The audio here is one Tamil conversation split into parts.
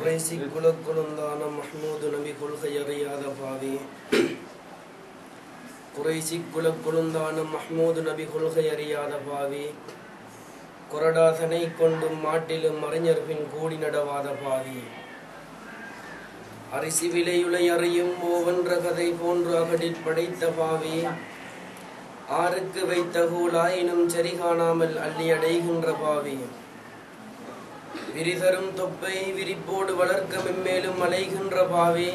குறைசி குலக்குழுந்தான மஹ்மூது நபி கொள்கை அறியாத பாவி குறைசி குலக்குழுந்தான மஹ்மூது நபி கொள்கை அறியாத பாவி கொரடாதனை கொண்டும் மாட்டிலும் அறிஞர்பின் கூடி நடவாத பாவி அரிசி விலையுலை அறியும் ஓவென்ற கதை போன்று அகடில் படைத்த பாவி ஆருக்கு வைத்த கூலாயினும் சரி காணாமல் அள்ளி அடைகின்ற பாவி விரிதரும் தொப்பை விரிப்போடு வளர்க்க மென்மேலும் அலைகின்ற பாவி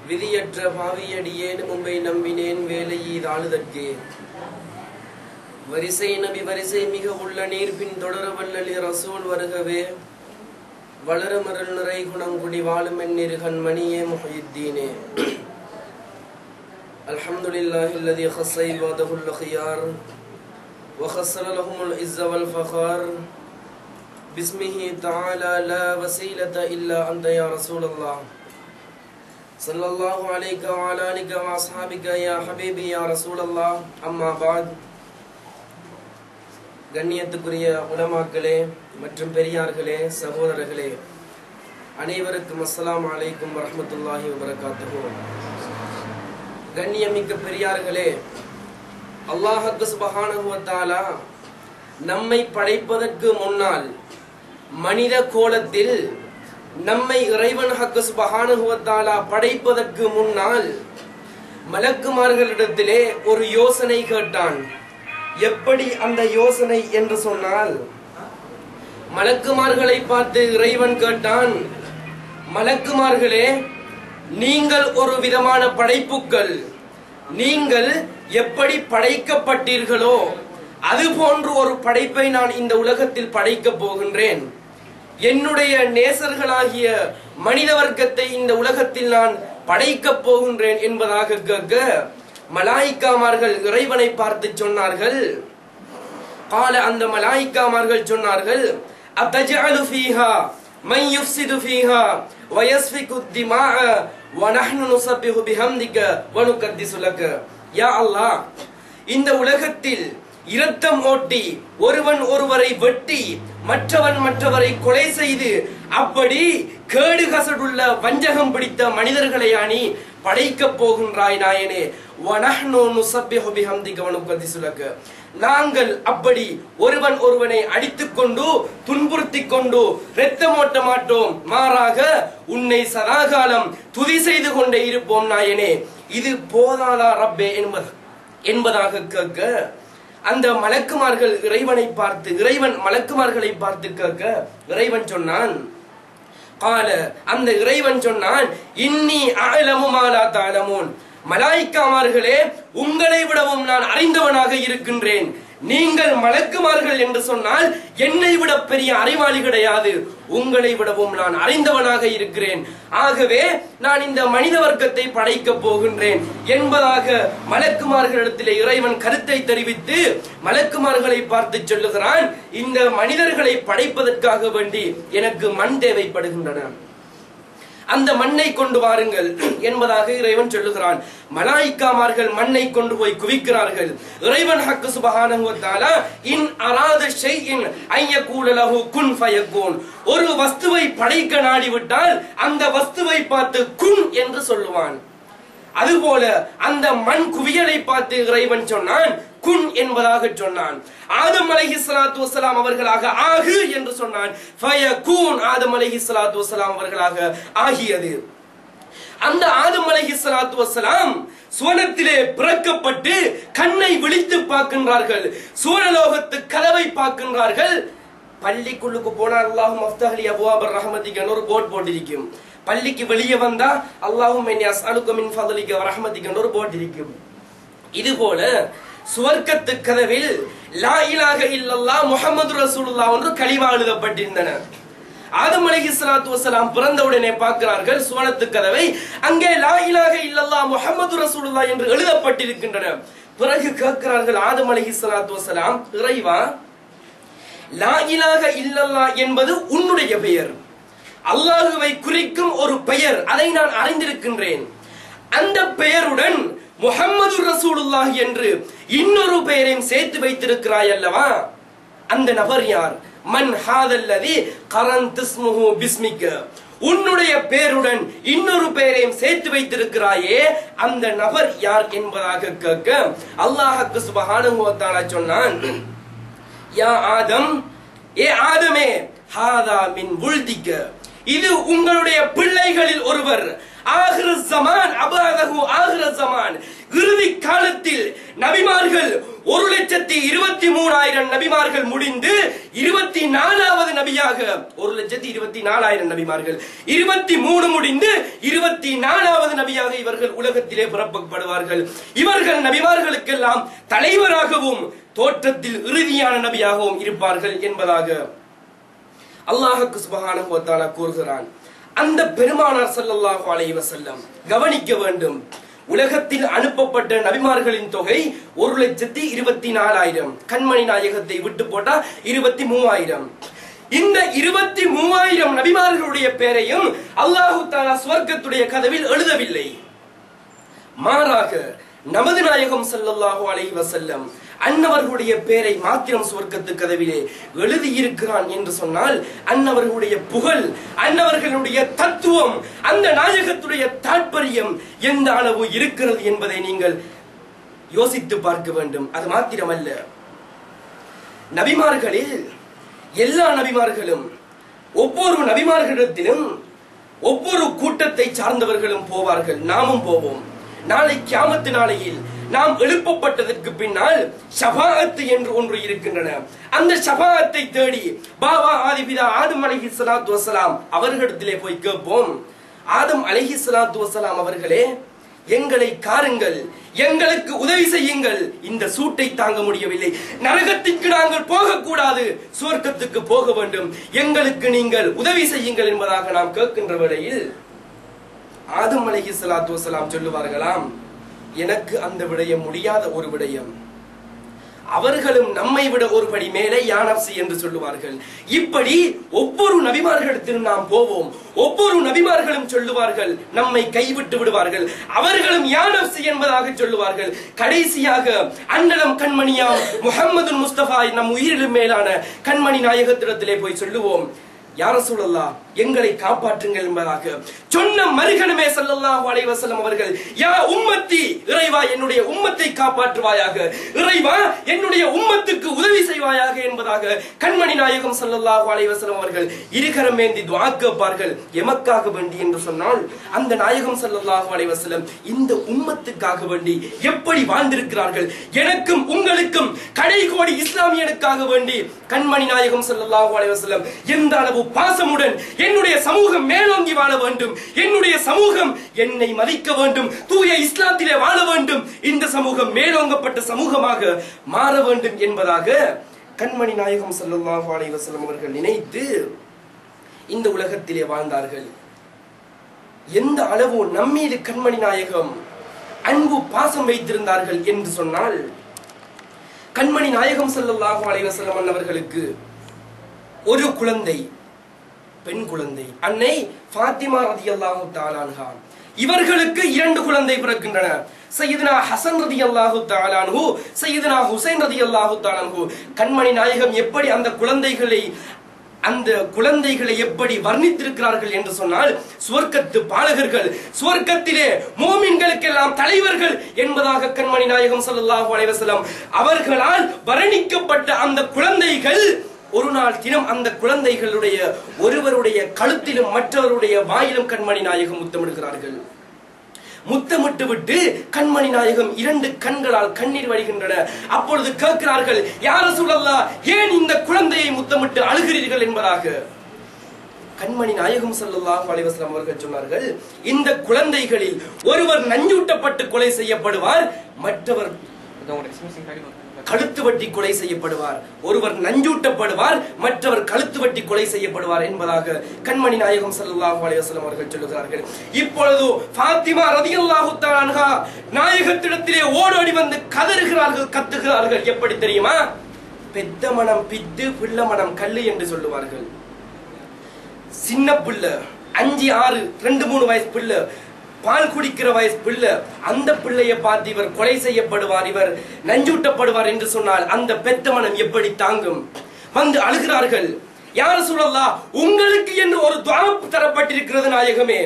விதியற்ற பாவியடியேன் மும்பை நம்பினேன் வேலையீதாளுதற்கே வரிசை நபி வரிசை மிக உள்ள நீர் பின் தொடர வல்லலி ரசூல் வருகவே வளருமருள் நிறை குணம் குடி வாழும் எண்ணிரு கண்மணியே முஹியுத்தீனே அல்ஹம்துலில்லாஹி அல்லதி خص عباده الخيار وخصر لهم العز والفخار بسمه تعالى لا وسيلة إلا أنت يا رسول الله صلى الله عليك وعلى آلك وأصحابك يا حبيبي يا رسول الله أما بعد கண்ணியத்துக்குரிய உலமாக்களே மற்றும் பெரியார்களே சகோதரர்களே அனைவருக்கும் அஸ்ஸலாமு அலைக்கும் வரஹ்மத்துல்லாஹி வபரகாத்துஹு. கண்ணியமிக்க பெரியார்களே, அல்லாஹ் சுப்ஹானஹு வ தஆலா நம்மை படைப்பதற்கு முன்னால் மனித கோலத்தில் நம்மை இறைவன் சுப்ஹானஹு வ தஆலா படைப்பதற்கு முன்னால் மலக்குமார்களிடத்திலே ஒரு யோசனை கேட்டான். எப்படி அந்த யோசனை என்று சொன்னால், மலக்குமார்களை பார்த்து இறைவன் கேட்டான், மலக்குமார்களே, நீங்கள் ஒரு விதமான படைப்புக்கள், நீங்கள் எப்படி படைக்கப்பட்டீர்களோ அது போன்று ஒரு படைப்பை நான் இந்த உலகத்தில் படைக்கப் போகின்றேன். என்னுடைய நேசர்களாகிய மனித வர்க்கத்தை இந்த உலகத்தில் நான் படைக்கப் போகின்றேன் என்பதாக கேட்க மலாயிக்காமார்கள் இறைவனை பார்த்து சொன்னார்கள். கால அந்த மலாயிக்காமார்கள் சொன்னார்கள், அத்தஜஅலு ஃபீஹா மன் யுஃப்ஸிது ஃபீஹா வ யஸ்ஃபிகு திமாஅ வ நஹ்னு நுஸப்பிஹு பிஹம்திக வ நுகத்திஸு லக. யா அல்லாஹ், இந்த உலகத்தில் இரத்தம் ஓட்டி ஒருவன் ஒருவரை வெட்டி மற்றவன் மற்றவரை கொலை செய்து அப்படி கேடு கசடுள்ள வஞ்சகம் பிடித்த மனிதர்களை அணி படைக்கப் போகின்றாய் நாயனே. நாங்கள் அப்படி ஒருவன் ஒருவனை அடித்துக் கொண்டு துன்புறுத்திக் கொண்டு இரத்தமோட்ட மாட்டோம், மாறாக உன்னை சதாகாலம் துதி செய்து கொண்டே இருப்போம் நாயனே. இது போதாதா ரப்பே என்பதாக கேட்க அந்த மலக்குமார்கள் இறைவனை பார்த்து, இறைவன் மலக்குமார்களை பார்த்து கேட்க இறைவன் சொன்னான், கால அந்த இறைவன் சொன்னான், இன்னி அஅலமு மா லா தஅலமூன். மலாயிக்காமார்களே, உங்களை விடவும் நான் அறிந்தவனாக இருக்கின்றேன். நீங்கள் மலக்குமார்கள் என்று சொன்னால் என்னை விட பெரிய அறிவாளி கிடையாது, உங்களை விடவும் நான் அறிந்தவனாக இருக்கிறேன். ஆகவே நான் இந்த மனித வர்க்கத்தை படைக்கப் போகின்றேன் என்பதாக மலக்குமார்களிடத்திலே இறைவன் கருத்தை தெரிவித்து மலக்குமார்களை பார்த்து சொல்லுகிறான், இந்த மனிதர்களை படைப்பதற்காக வேண்டி எனக்கு மண் தேவைப்படுகின்றன, அந்த மண்ணை கொண்டு வாருங்கள் என்பதாக இறைவன் சொல்லுகிறான். மலாயிக்காமார்கள் மண்ணை கொண்டு போய் குவிக்கிறார்கள். இறைவன் சுப்ஹானஹு வ தஆலா இன் அராத ஷைஇன் அய்யகூல லஹு குன் ஃபயகூன், ஒரு வஸ்துவை படைக்க நாடிவிட்டால் அந்த வஸ்துவை பார்த்து குன் என்று சொல்லுவான். அதுபோல அந்த மண் குவியலை பார்த்து இறைவன் சொன்னான், குன் என்பதாக சொன்னான். ஆதம் அலைஹிஸ்ஸலாத்து வஸ்ஸலாம் அவர்களாக ஆகு என்று சொன்னான். ஃபயகூன், ஆதம் அலைஹிஸ்ஸலாத்து வஸ்ஸலாம் அவர்களாக ஆகியது. அந்த ஆதம் அலைஹிஸ்ஸலாத்து வஸ்ஸலாம் சுவனத்திலே பிறக்கப்பட்டு கண்ணை விழித்து பார்க்கின்றார்கள், சூரலோகத்து கதவை பார்க்கின்றார்கள். பள்ளிக்குள்ளுக்கு போனால் அல்லாஹும் அஃப்தஹ் லி அப்வாபர் ரஹ்மதிக ஒரு போர்டு போட்டிருக்கும். பள்ளிக்கு வெளியே வந்தா அல்லாஹும் இன்னி அஸ்அலுக மின் ஃபضலிக வ ரஹ்மதிக ஒரு போர்டு இருக்கும். இது போல சுவர்க்கத்து கதவில் லா இலாஹ இல்லல்லாஹ் முஹம்மது ரசூலுல்லாஹ் என்று கலிமா எழுதப்பட்டிருந்தன. ஆதம் அலைஹிஸ்ஸலாத்து வஸ்ஸலாம் பிறந்தவுடனே பார்க்கிறார்கள் சுவனத்து கதவை, அங்கே லா இலாஹ இல்லல்லாஹ் முஹம்மது ரசூலுல்லாஹ் என்று எழுதப்பட்டிருக்கின்றன. பிறகு கேட்கிறார்கள் ஆதம் அலைஹிஸ்ஸலாத்து வஸ்ஸலாம், இறைவா, லா இலாஹ இல்லல்லாஹ் என்பது உன்னுடைய பெயர், அல்லாஹுவை குறிக்கும் ஒரு பெயர், அதை நான் அறிந்திருக்கின்றேன். அந்த பெயருடன் முஹம்மது ரசூலுல்லாஹ் என்று இன்னொரு பெயரையும் சேர்த்து வைத்திருக்கிறாய் அல்லவா? அந்த நபர் யார்? மன் ஹாதல்லதி கரன்த் இஸ்முஹு பிஸ்மிக, உன்னுடைய பேருடன் இன்னொரு பெயரையும் சேர்த்து வைத்திருக்கிறாயே, அந்த நபர் யார் என்பதாக கேட்க அல்லாஹ் சுப்ஹானஹு வ தஆலா சொன்னான், யா ஆதம், ஏ ஆதமே, ஹாதா மின் உல்திக, இது உங்களுடைய பிள்ளைகளில் ஒருவர். ஆகிர ஜமான் அபாதஹு ஆகிர ஜமான், இறுதி காலத்தில் நபிமார்கள் 1,23,000 நபிமார்கள் முடிந்து 24வது நபியாக 1,24,000 நபிமார்கள் 23 முடிந்து 24வது நபியாக இவர்கள் உலகத்திலே பிறக்கப்படுவார்கள். இவர்கள் நபிமார்களுக்கெல்லாம் தலைவராகவும் தோற்றத்தில் இறுதியான நபியாகவும் இருப்பார்கள் என்பதாக அல்லாஹ் சுப்ஹானஹு வ தஆலா கூறுகிறான். அந்த பெருமானார் ஸல்லல்லாஹு அலைஹி வஸல்லம் கவனிக்க வேண்டும், உலகத்தில் அனுப்பப்பட்ட நபிமார்களின் தொகை 1,24,000. கண்மணி நாயகத்தை விட்டு போட்டா 23,000. இந்த 23,000 நபிமார்களுடைய பெயரையும் அல்லாஹ் தஆலா சுவர்க்கத்துடைய கதவில் எழுதவில்லை. மாறாக நமது நாயகம் ஸல்லல்லாஹு அலைஹி வஸல்லம் அன்னவர்களுடைய பெயரை மாத்திரம் சுவர்க்கத்து கதவிலே எழுதியிருக்கிறான் என்று சொன்னால், அன்னவர்களுடைய புகழ், அன்னவர்களுடைய தத்துவம், அந்த நாயகத்துடைய தாற்பயம் எந்த அளவு இருக்கிறது என்பதை நீங்கள் யோசித்து பார்க்க வேண்டும். அது மாத்திரமல்ல, நபிமார்களில் எல்லா நபிமார்களும் ஒவ்வொரு நபிமார்களிடத்திலும் ஒவ்வொரு கூட்டத்தை சார்ந்தவர்களும் போவார்கள், நாமும் போவோம். நாளை கியாமத்து நாளையில் நாம் எழுப்பப்பட்டதற்கு பின்னால் ஷஃபாஅத் என்று ஒன்று இருக்கின்றன. அந்த ஷஃபாஅத்தை தேடி பாபா ஆதிபிதா ஆதம் அலைஹிஸ்ஸலாத்து வஸ்ஸலாம் அவர்களிடத்திலே போய் கேட்போம், ஆதம் அலைஹிஸ்ஸலாத்து வஸ்ஸலாம் அவர்களே, எங்களை காருங்கள், எங்களுக்கு உதவி செய்யுங்கள், இந்த சூட்டை தாங்க முடியவில்லை, நரகத்திற்கு நாங்கள் போகக்கூடாது, சுவர்க்கத்துக்கு போக வேண்டும், எங்களுக்கு நீங்கள் உதவி செய்யுங்கள் என்பதாக நாம் கேட்கின்ற வேளையில் ஆதம் அலைஹிஸ்ஸலாத்து வஸ்ஸலாம் சொல்லுவார்களாம், எனக்கு அந்த விடயம் முடியாத ஒரு விடயம், அவர்களும் நம்மை விட ஒருபடி மேலே யா நஃப்ஸி என்று சொல்லுவார்கள். இப்படி ஒவ்வொரு நபிமார்களிடத்திலும் நாம் போவோம், ஒவ்வொரு நபிமார்களும் சொல்லுவார்கள், நம்மை கைவிட்டு விடுவார்கள், அவர்களும் யா நஃப்ஸி என்பதாக சொல்லுவார்கள். கடைசியாக அன்னலம் கண்மணியாம் முஹம்மது முஸ்தபா நம் உயிரிலும் மேலான கண்மணி நாயகத்திடத்திலே போய் சொல்லுவோம், யா ரசூலல்லாஹ் எங்களை காப்பாற்றுங்கள் என்பதாக சொன்ன மறுகணமே ஸல்லல்லாஹு அலைஹி வஸல்லம் அவர்கள், யா உம்மத்தி, இறைவா என்னுடைய உம்மத்தை காப்பாற்றுவாயாக, இறைவா என்னுடைய உம்மத்துக்கு உதவி செய்வாயாக என்பதாக கண்மணி நாயகம் ஸல்லல்லாஹு அலைஹி வஸல்லம் அவர்கள் இருகரம் ஏந்தி துஆ கேட்பார்கள். எமக்காக வேண்டி என்று சொன்னால் அந்த நாயகம் ஸல்லல்லாஹு அலைஹி வஸல்லம் இந்த உம்மத்துக்காக வேண்டி எப்படி வாழ்ந்திருக்கிறார்கள், எனக்கும் உங்களுக்கும் கடைகோடி இஸ்லாமியனுக்காக வேண்டி கண்மணி நாயகம் ஸல்லல்லாஹு அலைஹி வஸல்லம் எந்த அளவு பாசமுடன் என்னுடைய சமூகம் மேலோங்கி வாழ வேண்டும், என்னுடைய சமூகம் என்னை மதிக்க வேண்டும், தூய இஸ்லாத்திலே வாழ வேண்டும், இந்த சமூகம் மேலோங்கப்பட்ட சமூகமாக மாற வேண்டும் என்பதாக கண்மணி நாயகம் ஸல்லல்லாஹு அலைஹி வஸல்லம் அவர்கள் நினைத்து இந்த உலகத்திலே வாழ்ந்தார்கள். எந்த அளவு நம்மீது கண்மணி நாயகம் அன்பு பாசம் வைத்திருந்தார்கள் என்று சொன்னால், கண்மணி நாயகம் ஸல்லல்லாஹு அலைஹி வஸல்லம் அவர்களுக்கு ஒரு குழந்தை, பெண் குழந்தை, அன்னை ஃபாத்திமா ரலியல்லாஹு தஆலா அன்ஹா. இவர்களுக்கு 2 குழந்தை பிறக்கின்றன. சையதுனா ஹசன் ரலியல்லாஹு தஆலா அன்ஹு, சையதுனா ஹுசைன் ரலியல்லாஹு தஆலா அன்ஹு. கண்மணி நாயகம் எப்படி அந்த குழந்தைகளை எப்படி வர்ணித்திருக்கிறார்கள் என்று சொன்னால், சுவர்க்கத்து பாலகர்கள், சுவர்க்கத்திலே மோமின்களுக்கெல்லாம் தலைவர்கள் என்பதாக கண்மணி நாயகம் ஸல்லல்லாஹு அலைஹி வஸல்லம் அவர்களால் வர்ணிக்கப்பட்ட அந்த குழந்தைகள் ஒரு நாள் தினம் அந்த குழந்தைகளுடைய ஒருவருடைய கழுத்திலும் மற்றவருடைய வாயிலும் கண்மணி நாயகம் முத்தமிடுகிறார்கள். முத்தமிட்டு விட்டு கண்மணி நாயகம் 2 கண்களால் கண்ணீர் வடிகின்றன. அப்பொழுது கேட்கிறார்கள், யா ரசூலல்லாஹ் ஏன் இந்த குழந்தையை முத்தமிட்டு அழுகிறீர்கள் என்பதாக. கண்மணி நாயகம் ஸல்லல்லாஹு அலைஹி வஸல்லம் அவர்கள் சொன்னார்கள், இந்த குழந்தைகளில் ஒருவர் நஞ்சூட்டப்பட்டு கொலை செய்யப்படுவார், மற்றவர் கழுத்து வெட்டி கொலை செய்யப்படுவார், ஒருவர் நஞ்சூட்டப்படுவார், மற்றவர் கழுத்து வெட்டி கொலை செய்யப்படுவார் என்பதாக கண்மணி நாயகம் ஸல்லல்லாஹு அலைஹி வஸல்லம் அவர்கள் சொல்லுகிறார்கள். இப்பொழுது ஃபாத்திமா ரலியல்லாஹு தஆலா அன்ஹா நாயகத்திடத்திலே ஓடோடி வந்து கதறுகிறார்கள், கத்துகிறார்கள். எப்படி தெரியுமா? பெத்த மனம் பித்து, பிள்ளை மனம் கல்லு என்று சொல்லுவார்கள். சின்ன பிள்ளை 5, 6, 2, 3 வயசு பிள்ளை, பால் குடிக்கிற வயசு பிள்ளை, அந்த பிள்ளையை பார்த்து இவர் கொலை செய்யப்படுவார், இவர் நஞ்சூட்டப்படுவார் என்று சொன்னால் அந்த பெத்த மனம் எப்படி தாங்கும்? வந்து அழுகிறார்கள், யா ரசூலல்லாஹ் உங்களுக்கு என்று ஒரு துஆ தரப்பட்டிருக்கிறது நாயகமே,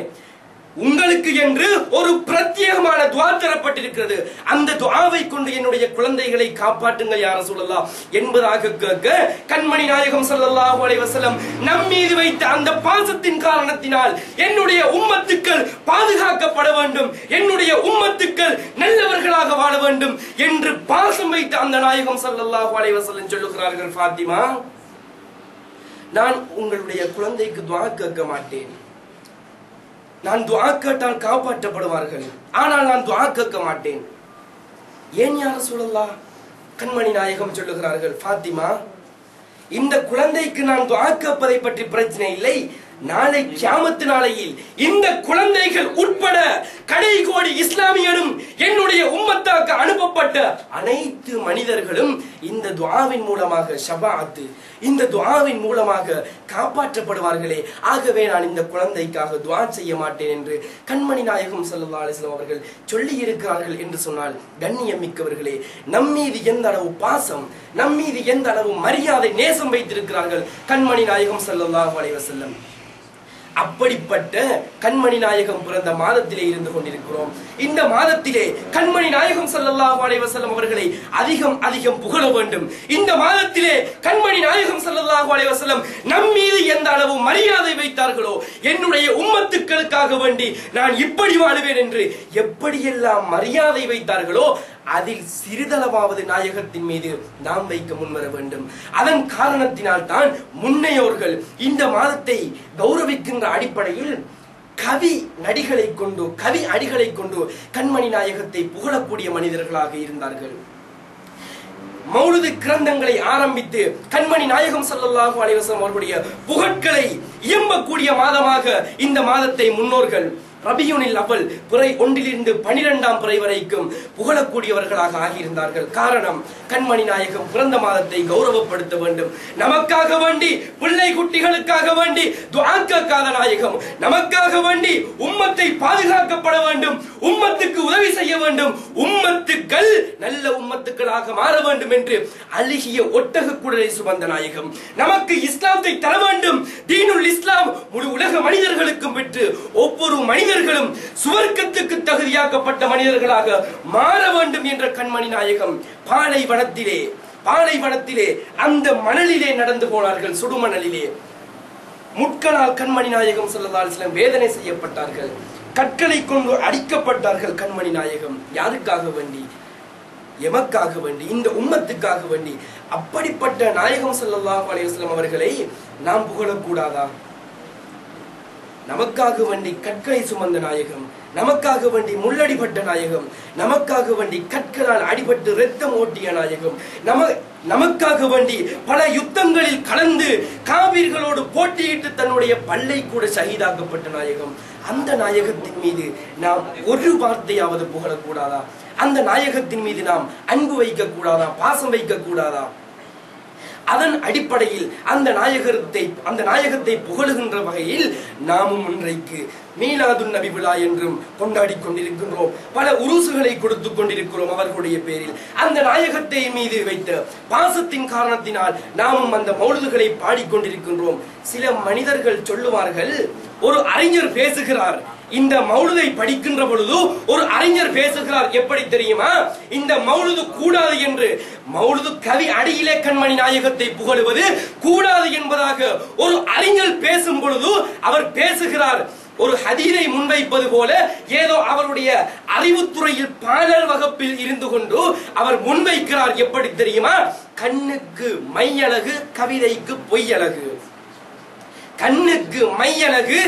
உங்களுக்கு என்று ஒரு பிரத்யேகமான துஆ தரப்பட்டிருக்கிறது, அந்த துஆவை கொண்டு என்னுடைய குழந்தைகளை காப்பாற்றுங்கள் யா ரசூலல்லாஹ் என்பதாக கேட்க கண்மணி நாயகம் ஸல்லல்லாஹு அலைஹி வஸல்லம் நம் மீது வைத்த அந்த பாசத்தின் காரணத்தினால் என்னுடைய உம்மத்துக்கள் பாதுகாக்கப்பட வேண்டும், என்னுடைய உம்மத்துக்கள் நல்லவர்களாக வாழ வேண்டும் என்று பாசம் வைத்த அந்த நாயகம் ஸல்லல்லாஹு அலைஹி வஸல்லம் சொல்லுகிறார்கள், ஃபாத்திமா, நான் உங்களுடைய குழந்தைக்கு துஆ கேட்க மாட்டேன், நான் துஆ கேட்டால் காப்பாற்றப்படுவார்கள், ஆனால் நான் துஆ கேட்க மாட்டேன். ஏன் யா ரசூலல்லாஹ்? கண்மணி நாயகம் சொல்லுகிறார்கள், ஃபாத்திமா, இந்த குழந்தைக்கு நான் துஆ கேட்பதை பற்றி பிரச்சனை இல்லை, நாளை கியாமத் நாளையில் இந்த குழந்தைகள் உட்பட கடைகோடி இஸ்லாமியரும் என்னுடைய உம்மத்தாக்கு அனுப்பப்பட்ட அனைத்து மனிதர்களும் இந்த துஆவின் மூலமாக ஷஃபாஅத், இந்த துஆவின் மூலமாக காப்பாற்றப்படுவார்களே, ஆகவே நான் இந்த குழந்தைக்காக துஆ செய்ய மாட்டேன் என்று கண்மணி நாயகம் ஸல்லல்லாஹு அலைஹி வஸல்லம் அவர்கள் சொல்லி இருக்கிறார்கள் என்று சொன்னால், கண்ணியம் மிக்கவர்களே, நம் மீது எந்த அளவு பாசம், நம் மீது எந்த அளவு மரியாதை, நேசம் வைத்திருக்கிறார்கள் கண்மணி நாயகம் ஸல்லல்லாஹு அலைஹி வஸல்லம். அப்படிப்பட்ட கண்மணி நாயகம் பிறந்த மாதத்திலே இருந்து கொண்டிருக்கிறோம். இந்த மாதத்திலே கண்மணி நாயகம் ஸல்லல்லாஹு அலைஹி வஸல்லம் அவர்களை அதிகம் அதிகம் புகழ வேண்டும். இந்த மாதத்திலே கண்மணி நாயகம் ஸல்லல்லாஹு அலைஹி வஸல்லம் நம் மீது எந்த அளவு மரியாதை வைத்தார்களோ, என்னுடைய உம்மத்துக்களுக்காக வேண்டி நான் இப்படி வாழுவேன் என்று எப்படியெல்லாம் மரியாதை வைத்தார்களோ, அதில் சிறிதளவாவது நாயகத்தின் மீது நாம் வைக்க முன்வர வேண்டும். அதன் காரணத்தினால் தான் முன்னையோர்கள் இந்த மாதத்தை கௌரவிக்கின்ற அடிப்படையில் கவி நடிகளை கொண்டு, கவி அடிகளை கொண்டு கண்மணி நாயகத்தை புகழக்கூடிய மனிதர்களாக இருந்தார்கள். மௌலிது கிரந்தங்களை ஆரம்பித்து கண்மணி நாயகம் ஸல்லல்லாஹு அலைஹி வஸல்லம் அவர்களுடைய புகழ்களை இயம்பக்கூடிய மாதமாக இந்த மாதத்தை முன்னோர்கள் ரபியுனில் அவல் பிறை 1 to 12 வரைக்கும் புகழக்கூடியவர்களாக ஆகியிருந்தார்கள். காரணம், கண்மணி நாயகம் பிறந்த மாதத்தை கௌரவப்படுத்த வேண்டும். நமக்காக வேண்டி, பிள்ளை குட்டிகளுக்காக வேண்டி துஆ கேட்காத நாயகம், நமக்காக வேண்டி உம்மத்தை பாதுகாக்கப்பட வேண்டும், உம்மத்துக்கு உதவி செய்ய வேண்டும், உம்மத்துக்கள் நல்ல உம்மத்துக்களாக மாற வேண்டும் என்று அழுகிய ஒட்டக குடலை சுமந்த நாயகம், நமக்கு இஸ்லாத்தை தர வேண்டும், தீனுல் இஸ்லாம் முழு உலக மனிதர்களுக்கும் பெற்று ஒவ்வொரு மனிதர்களும் சுவர்க்கத்துக்கு தகுதியாக்கப்பட்ட மனிதர்களாக மாற வேண்டும் என்ற கண்மணி நாயகம் பாலைவனத்திலே அந்த மணலிலே நடந்து போனார்கள். சுடுமணலிலே முட்களால் கண்மணி நாயகம் ஸல்லல்லாஹு அலைஹி வஸல்லம் வேதனை செய்யப்பட்டார்கள், கற்களை கொண்டு அடிக்கப்பட்டார்கள். கண்மணி நாயகம் யாருக்காக வேண்டி? எமக்காக வேண்டி, இந்த உம்மத்துக்காக வேண்டி. அப்படிப்பட்ட நாயகம் ஸல்லல்லாஹு அலைஹி வஸல்லம் அவர்களை நாம் புகழக்கூடாதா? நமக்காக வேண்டி கற்களை சுமந்த நாயகம், நமக்காக வேண்டி முள்ளடிபட்ட நாயகம், நமக்காக வேண்டி கற்களால் அடிபட்டு இரத்தம் ஓட்டிய நாயகம், நமக்காக வேண்டி பல யுத்தங்களில் கலந்து காவிர்களோடு போட்டியிட்டு தன்னுடைய பல்லை கூட ஷஹீதாக்கப்பட்ட நாயகம். அந்த நாயகத்தின் மீது நாம் ஒரு வார்த்தையாவது புகழக்கூடாதா? அந்த நாயகத்தின் மீது நாம் அன்பு வைக்க கூடாதா? பாசம் வைக்க கூடாதா? அதன் அடிப்படையில் அந்த நாயகத்தை புகழுகின்ற வகையில் நாமும் இன்றைக்கு மீலாதுன் நபி விழா என்றும் கொண்டாடி கொண்டிருக்கின்றோம். பல உருசுகளை கொடுத்து கொண்டிருக்கிறோம் அவர்களுடைய பேரில். அந்த நாயகத்தை மீது வைத்த பாசத்தின் காரணத்தினால் நாமும் அந்த மௌலிதுகளை பாடிக்கொண்டிருக்கின்றோம். சில மனிதர்கள் சொல்லுவார்கள், ஒரு அறிஞர் பேசுகிறார், இந்த மௌலிதை படிக்கின்ற பொழுது ஒரு அறிஞர் பேசுகிறார், எப்படி தெரியுமா? இந்த மௌலிது கூடாது என்று. மௌலிது கவி அடியிலே கண்மணி நாயகத்தை புகழுவது கூடாது என்பதாக ஒரு அறிஞர் பேசும் பொழுது அவர் பேசுகிறார், ஒரு ஹதீரை முன்வைப்பது போல ஏதோ அவருடைய அறிவுத்துறையில் பாடல் வகுப்பில் இருந்து கொண்டு அவர் முன்வைக்கிறார். எப்படி தெரியுமா? கண்ணுக்கு மையழகு, கவிதைக்கு பொய்யழகு. கண்ணுக்கு மையழகு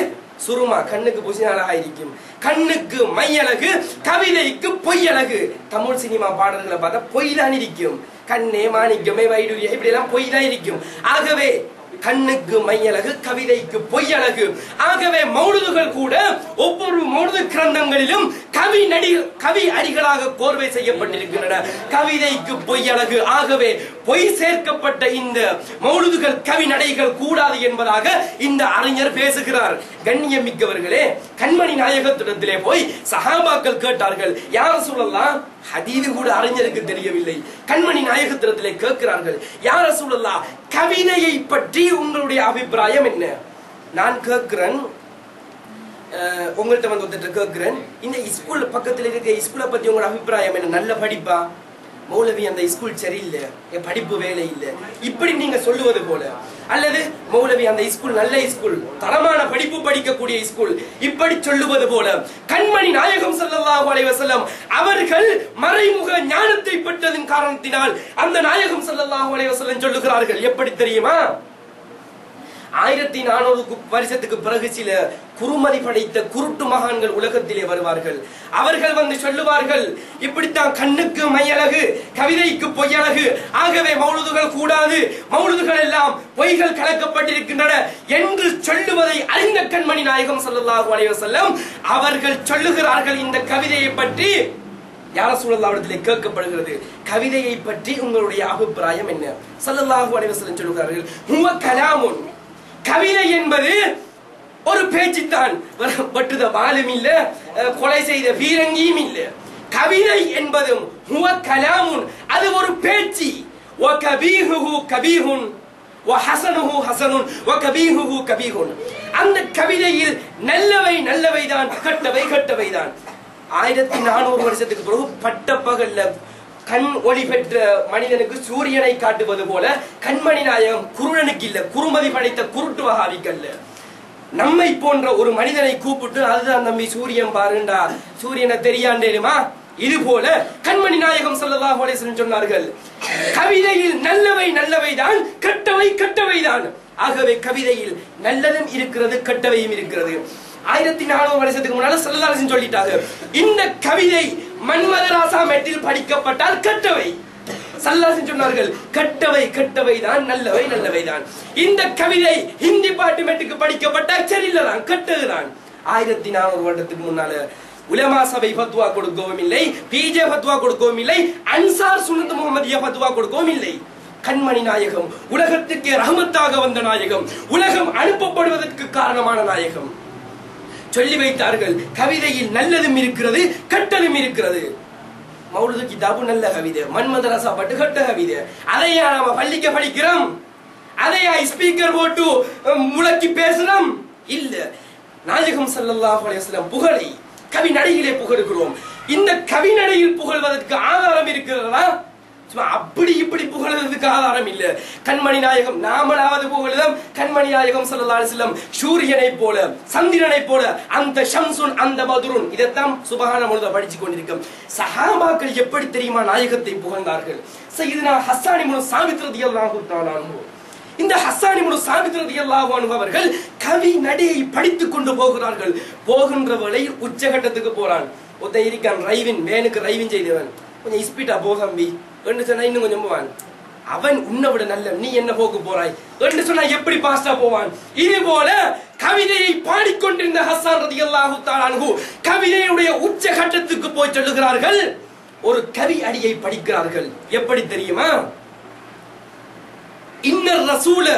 சுருமா, கண்ணுக்கு பூசினா அழகா இருக்கும். கண்ணுக்கு மையழகு, கவிதைக்கு பொய்யழகு. தமிழ் சினிமா பாடல்களை பார்த்தா பொய் தான் இருக்கும். கண்ணே மாணிக்கமே வைடூரிய இப்படி எல்லாம் பொய் தான் இருக்கும். ஆகவே கண்ணுக்கு மையழகு, கவிதைக்கு பொய்யழகு. ஆகவே மௌலிதுகள் கூட ஒவ்வொரு மௌலிது கிரந்தங்களிலும் கவி அடிகளாக கோர்வை செய்யப்பட்டிருக்கின்றன. கவிதைக்கு பொய்யழகு. ஆகவே பொய் சேர்க்கப்பட்ட இந்த மௌலிதுகள் கவி நடைகள் கூடாது என்பதாக இந்த அறிஞர் பேசுகிறார். கண்ணியமிக்கவர்களே, கண்மணி நாயகத்திடத்திலே போய் சஹாபாக்கள் கேட்டார்கள், யா ரசூலல்லாஹ், ஹதீது கூட அறிஞருக்கு தெரியவில்லை. கண்மணி நாயகத்திடத்திலே கேட்கிறார்கள், யா ரசூலல்லாஹ், கவிதையை பற்றி உங்களுடைய அபிப்பிராயம் என்ன? நான் கேட்கிறேன், உங்கள்கிட்ட வந்து ஒருத்தர் கேட்கிறேன், இந்த ஸ்கூல் பக்கத்தில் இருக்க ஸ்கூலை பத்தி உங்களோட அபிப்பிராயம் என்ன? நல்ல படிப்பா? மௌலவி அந்த ஸ்கூல் சரியில்லை, படிப்பு வேலை இல்லை, இப்படி நீங்க சொல்லுவது போல, அல்லது மௌலவி அந்த ஸ்கூல் நல்ல ஸ்கூல், தரமான படிப்பு படிக்கக்கூடிய ஸ்கூல், இப்படி சொல்லுவது போல கண்மணி நாயகம் ஸல்லல்லாஹு அலைஹி வஸல்லம் அவர்கள் மறைமுக ஞானத்தை பெற்றதின் காரணத்தினால் அந்த நாயகம் ஸல்லல்லாஹு அலைஹி வஸல்லம் சொல்லுகிறார்கள். எப்படி தெரியுமா? 1400 வருஷத்துக்கு பிறகு சில குறுமதி படைத்த குருட்டு மகான்கள் உலகத்திலே வருவார்கள். அவர்கள் வந்து சொல்லுவார்கள், இப்படித்தான் கண்ணுக்கு மையழகு, கவிதைக்கு பொய்யழகு, ஆகவே மௌலுதுகள் கூடாது, மௌலுதுகள் எல்லாம் பொய்கள் கலக்கப்பட்டிருக்கின்றன என்று சொல்லுவதை அறிந்த கண்மணி நாயகம் ஸல்லல்லாஹு அலைஹி வஸல்லம் அவர்கள் சொல்லுகிறார்கள், இந்த கவிதையை பற்றி யா ரசூலல்லாஹ் அவர்களிடத்திலே கேட்கப்படுகிறது, கவிதையை பற்றி உங்களுடைய அபிப்பிராயம் என்ன? ஸல்லல்லாஹு அலைஹி வஸல்லம் சொல்லுகிறார்கள், ஹுவ கலாமுன், கவிதை என்பது ஒரு பேச்சுத்தான், பட்டுத வாளும் இல்ல, கொலை செய்த வீரங்கியும் இல்ல. கவிதை என்பதும் ஹுவ கலாமுன், அது ஒரு பேச்சு. வ கபீஹுஹு கபீஹுன் வ ஹஸனுஹு ஹஸனுன் வ கபீஹுஹு கபீஹுன். அந்த கவிதையில் நல்லவை நல்லவைதான், கெட்டவை கெட்டவைதான். 1400 வருஷத்துக்கு பிறகு பட்ட பகல்ல கண் ஒளி பெற்ற மனிதனுக்கு சூரியனை காட்டுவது போல கண்மணி நாயகம் குருடனுக்கு இல்ல, குறுமதி படைத்த குருட்டு வஹாபிக்கல்ல, நம்மை போன்ற ஒரு மனிதனை கூப்பிட்டு, அதுதான் தம்பி சூரியன் பாருண்டா, சூரியனை தெரியாண்டேனுமா, இது போல கண்மணி நாயகம் ஸல்லல்லாஹு அலைஹி வஸல்லம் சொன்னார்கள், கவிதையில் நல்லவை நல்லவைதான், கெட்டவை கெட்டவைதான். ஆகவே கவிதையில் நல்லதும் இருக்கிறது, கெட்டவையும் இருக்கிறது. 1400 வருஷத்துக்கு முன்னால ஸல்லல்லாஹு அலைஹி வஸல்லம் சொல்லிட்டாங்க, இந்த கவிதை மன்மதராசா மெட்டில் படிக்கப்பட்டால் கெட்டவை. ஸல்லல்லாஹு அலைஹி வஸல்லம் சொன்னார்கள், கெட்டவை கெட்டவைதான், நல்லவை நல்லவைதான். இந்த கவிதை ஹிந்தி பாட்டு மெட்டுக்கு படிக்கப்பட்டால் சரியில்லைதான், கெட்டதுதான். 1400 வருடத்துக்கு முன்னால உலமா சபை ஃபத்வா கொடுக்கவும் இல்லை, பிஜே ஃபத்வா கொடுக்கவும் இல்லை, அன்சார் சுன்னத் முஹம்மதியா ஃபத்வா கொடுக்கவும் இல்லை. கண்மணி நாயகம் உலகத்துக்கு ரஹமத்தாக வந்த நாயகம், உலகம் அனுப்பப்படுவதற்கு காரணமான நாயகம் சொல்லி வைத்தார்கள், கவிதையில் நல்லதும் இருக்கிறது, கெட்டதும் இருக்கிறது. மௌலூது கிதாபு நல்ல கவிதை, மன்மதராசா பாட்டு கெட்ட கவிதை. அதையா நாம பள்ளிக்க படிக்கிறோம்? அதையா ஸ்பீக்கர் போட்டு முழக்கி பேசுறோம்? இல்ல. நாயகம் ஸல்லல்லாஹு அலைஹி வஸல்லம் புகழை கவி நடையிலே புகழுகிறோம். இந்த கவி நடையில் புகழ்வதற்கு ஆதாரம் இருக்கிறதா? அப்படி இப்படி புகழ்வதற்கு ஆதாரம் இல்ல. கண்மணி நாயகம் நாமளாவது புகழுதம், கண்மணி நாயகம் ஸல்லல்லாஹு அலைஹி வஸல்லம் சூரியனை போல, சந்திரனை போல, அந்த ஷம்சுன் அந்த பதுருன், இதைத்தான் சுபஹான முழுத படிச்சு கொண்டிருக்கும். சஹாபாக்கள் எப்படி தெரியுமா நாயகத்தை புகழ்ந்தார்கள்? சய்யிதுனா ஹஸ்ஸான் இப்னு சாபித் ரலியல்லாஹு தஆலா அன்ஹு, இந்த ஹஸ்ஸான் இப்னு சாபித் ரலியல்லாஹு அன்ஹு அவர்கள் கவி நடையை படித்துக் கொண்டு போகிறார்கள். போகின்ற வேளையில் உச்சகட்டத்துக்கு போறான். ஒருத்தன் இருக்கான், ரைவின் வேனுக்கு ரைவின் செய்தவன், கொஞ்சம் ஸ்பீடா போ தம்பி என்று சொன்னா இன்னும் கொஞ்சம் போவான். அவன் உன்னை விட நல்ல, நீ என்ன போக்கு போறாய் என்று சொன்னா எப்படி பாஸ்டா போவான். இது போல கவிதையை பாடிக்கொண்டிருந்த ஹஸ்ஸான் ரலியல்லாஹு தஆலா அன்ஹு கவிதையுடைய உச்சகட்டத்துக்கு போய் சொல்லுகிறார்கள், ஒரு கவி அடியை படிக்கிறார்கள். எப்படி தெரியுமா? இன்னர் ரசூல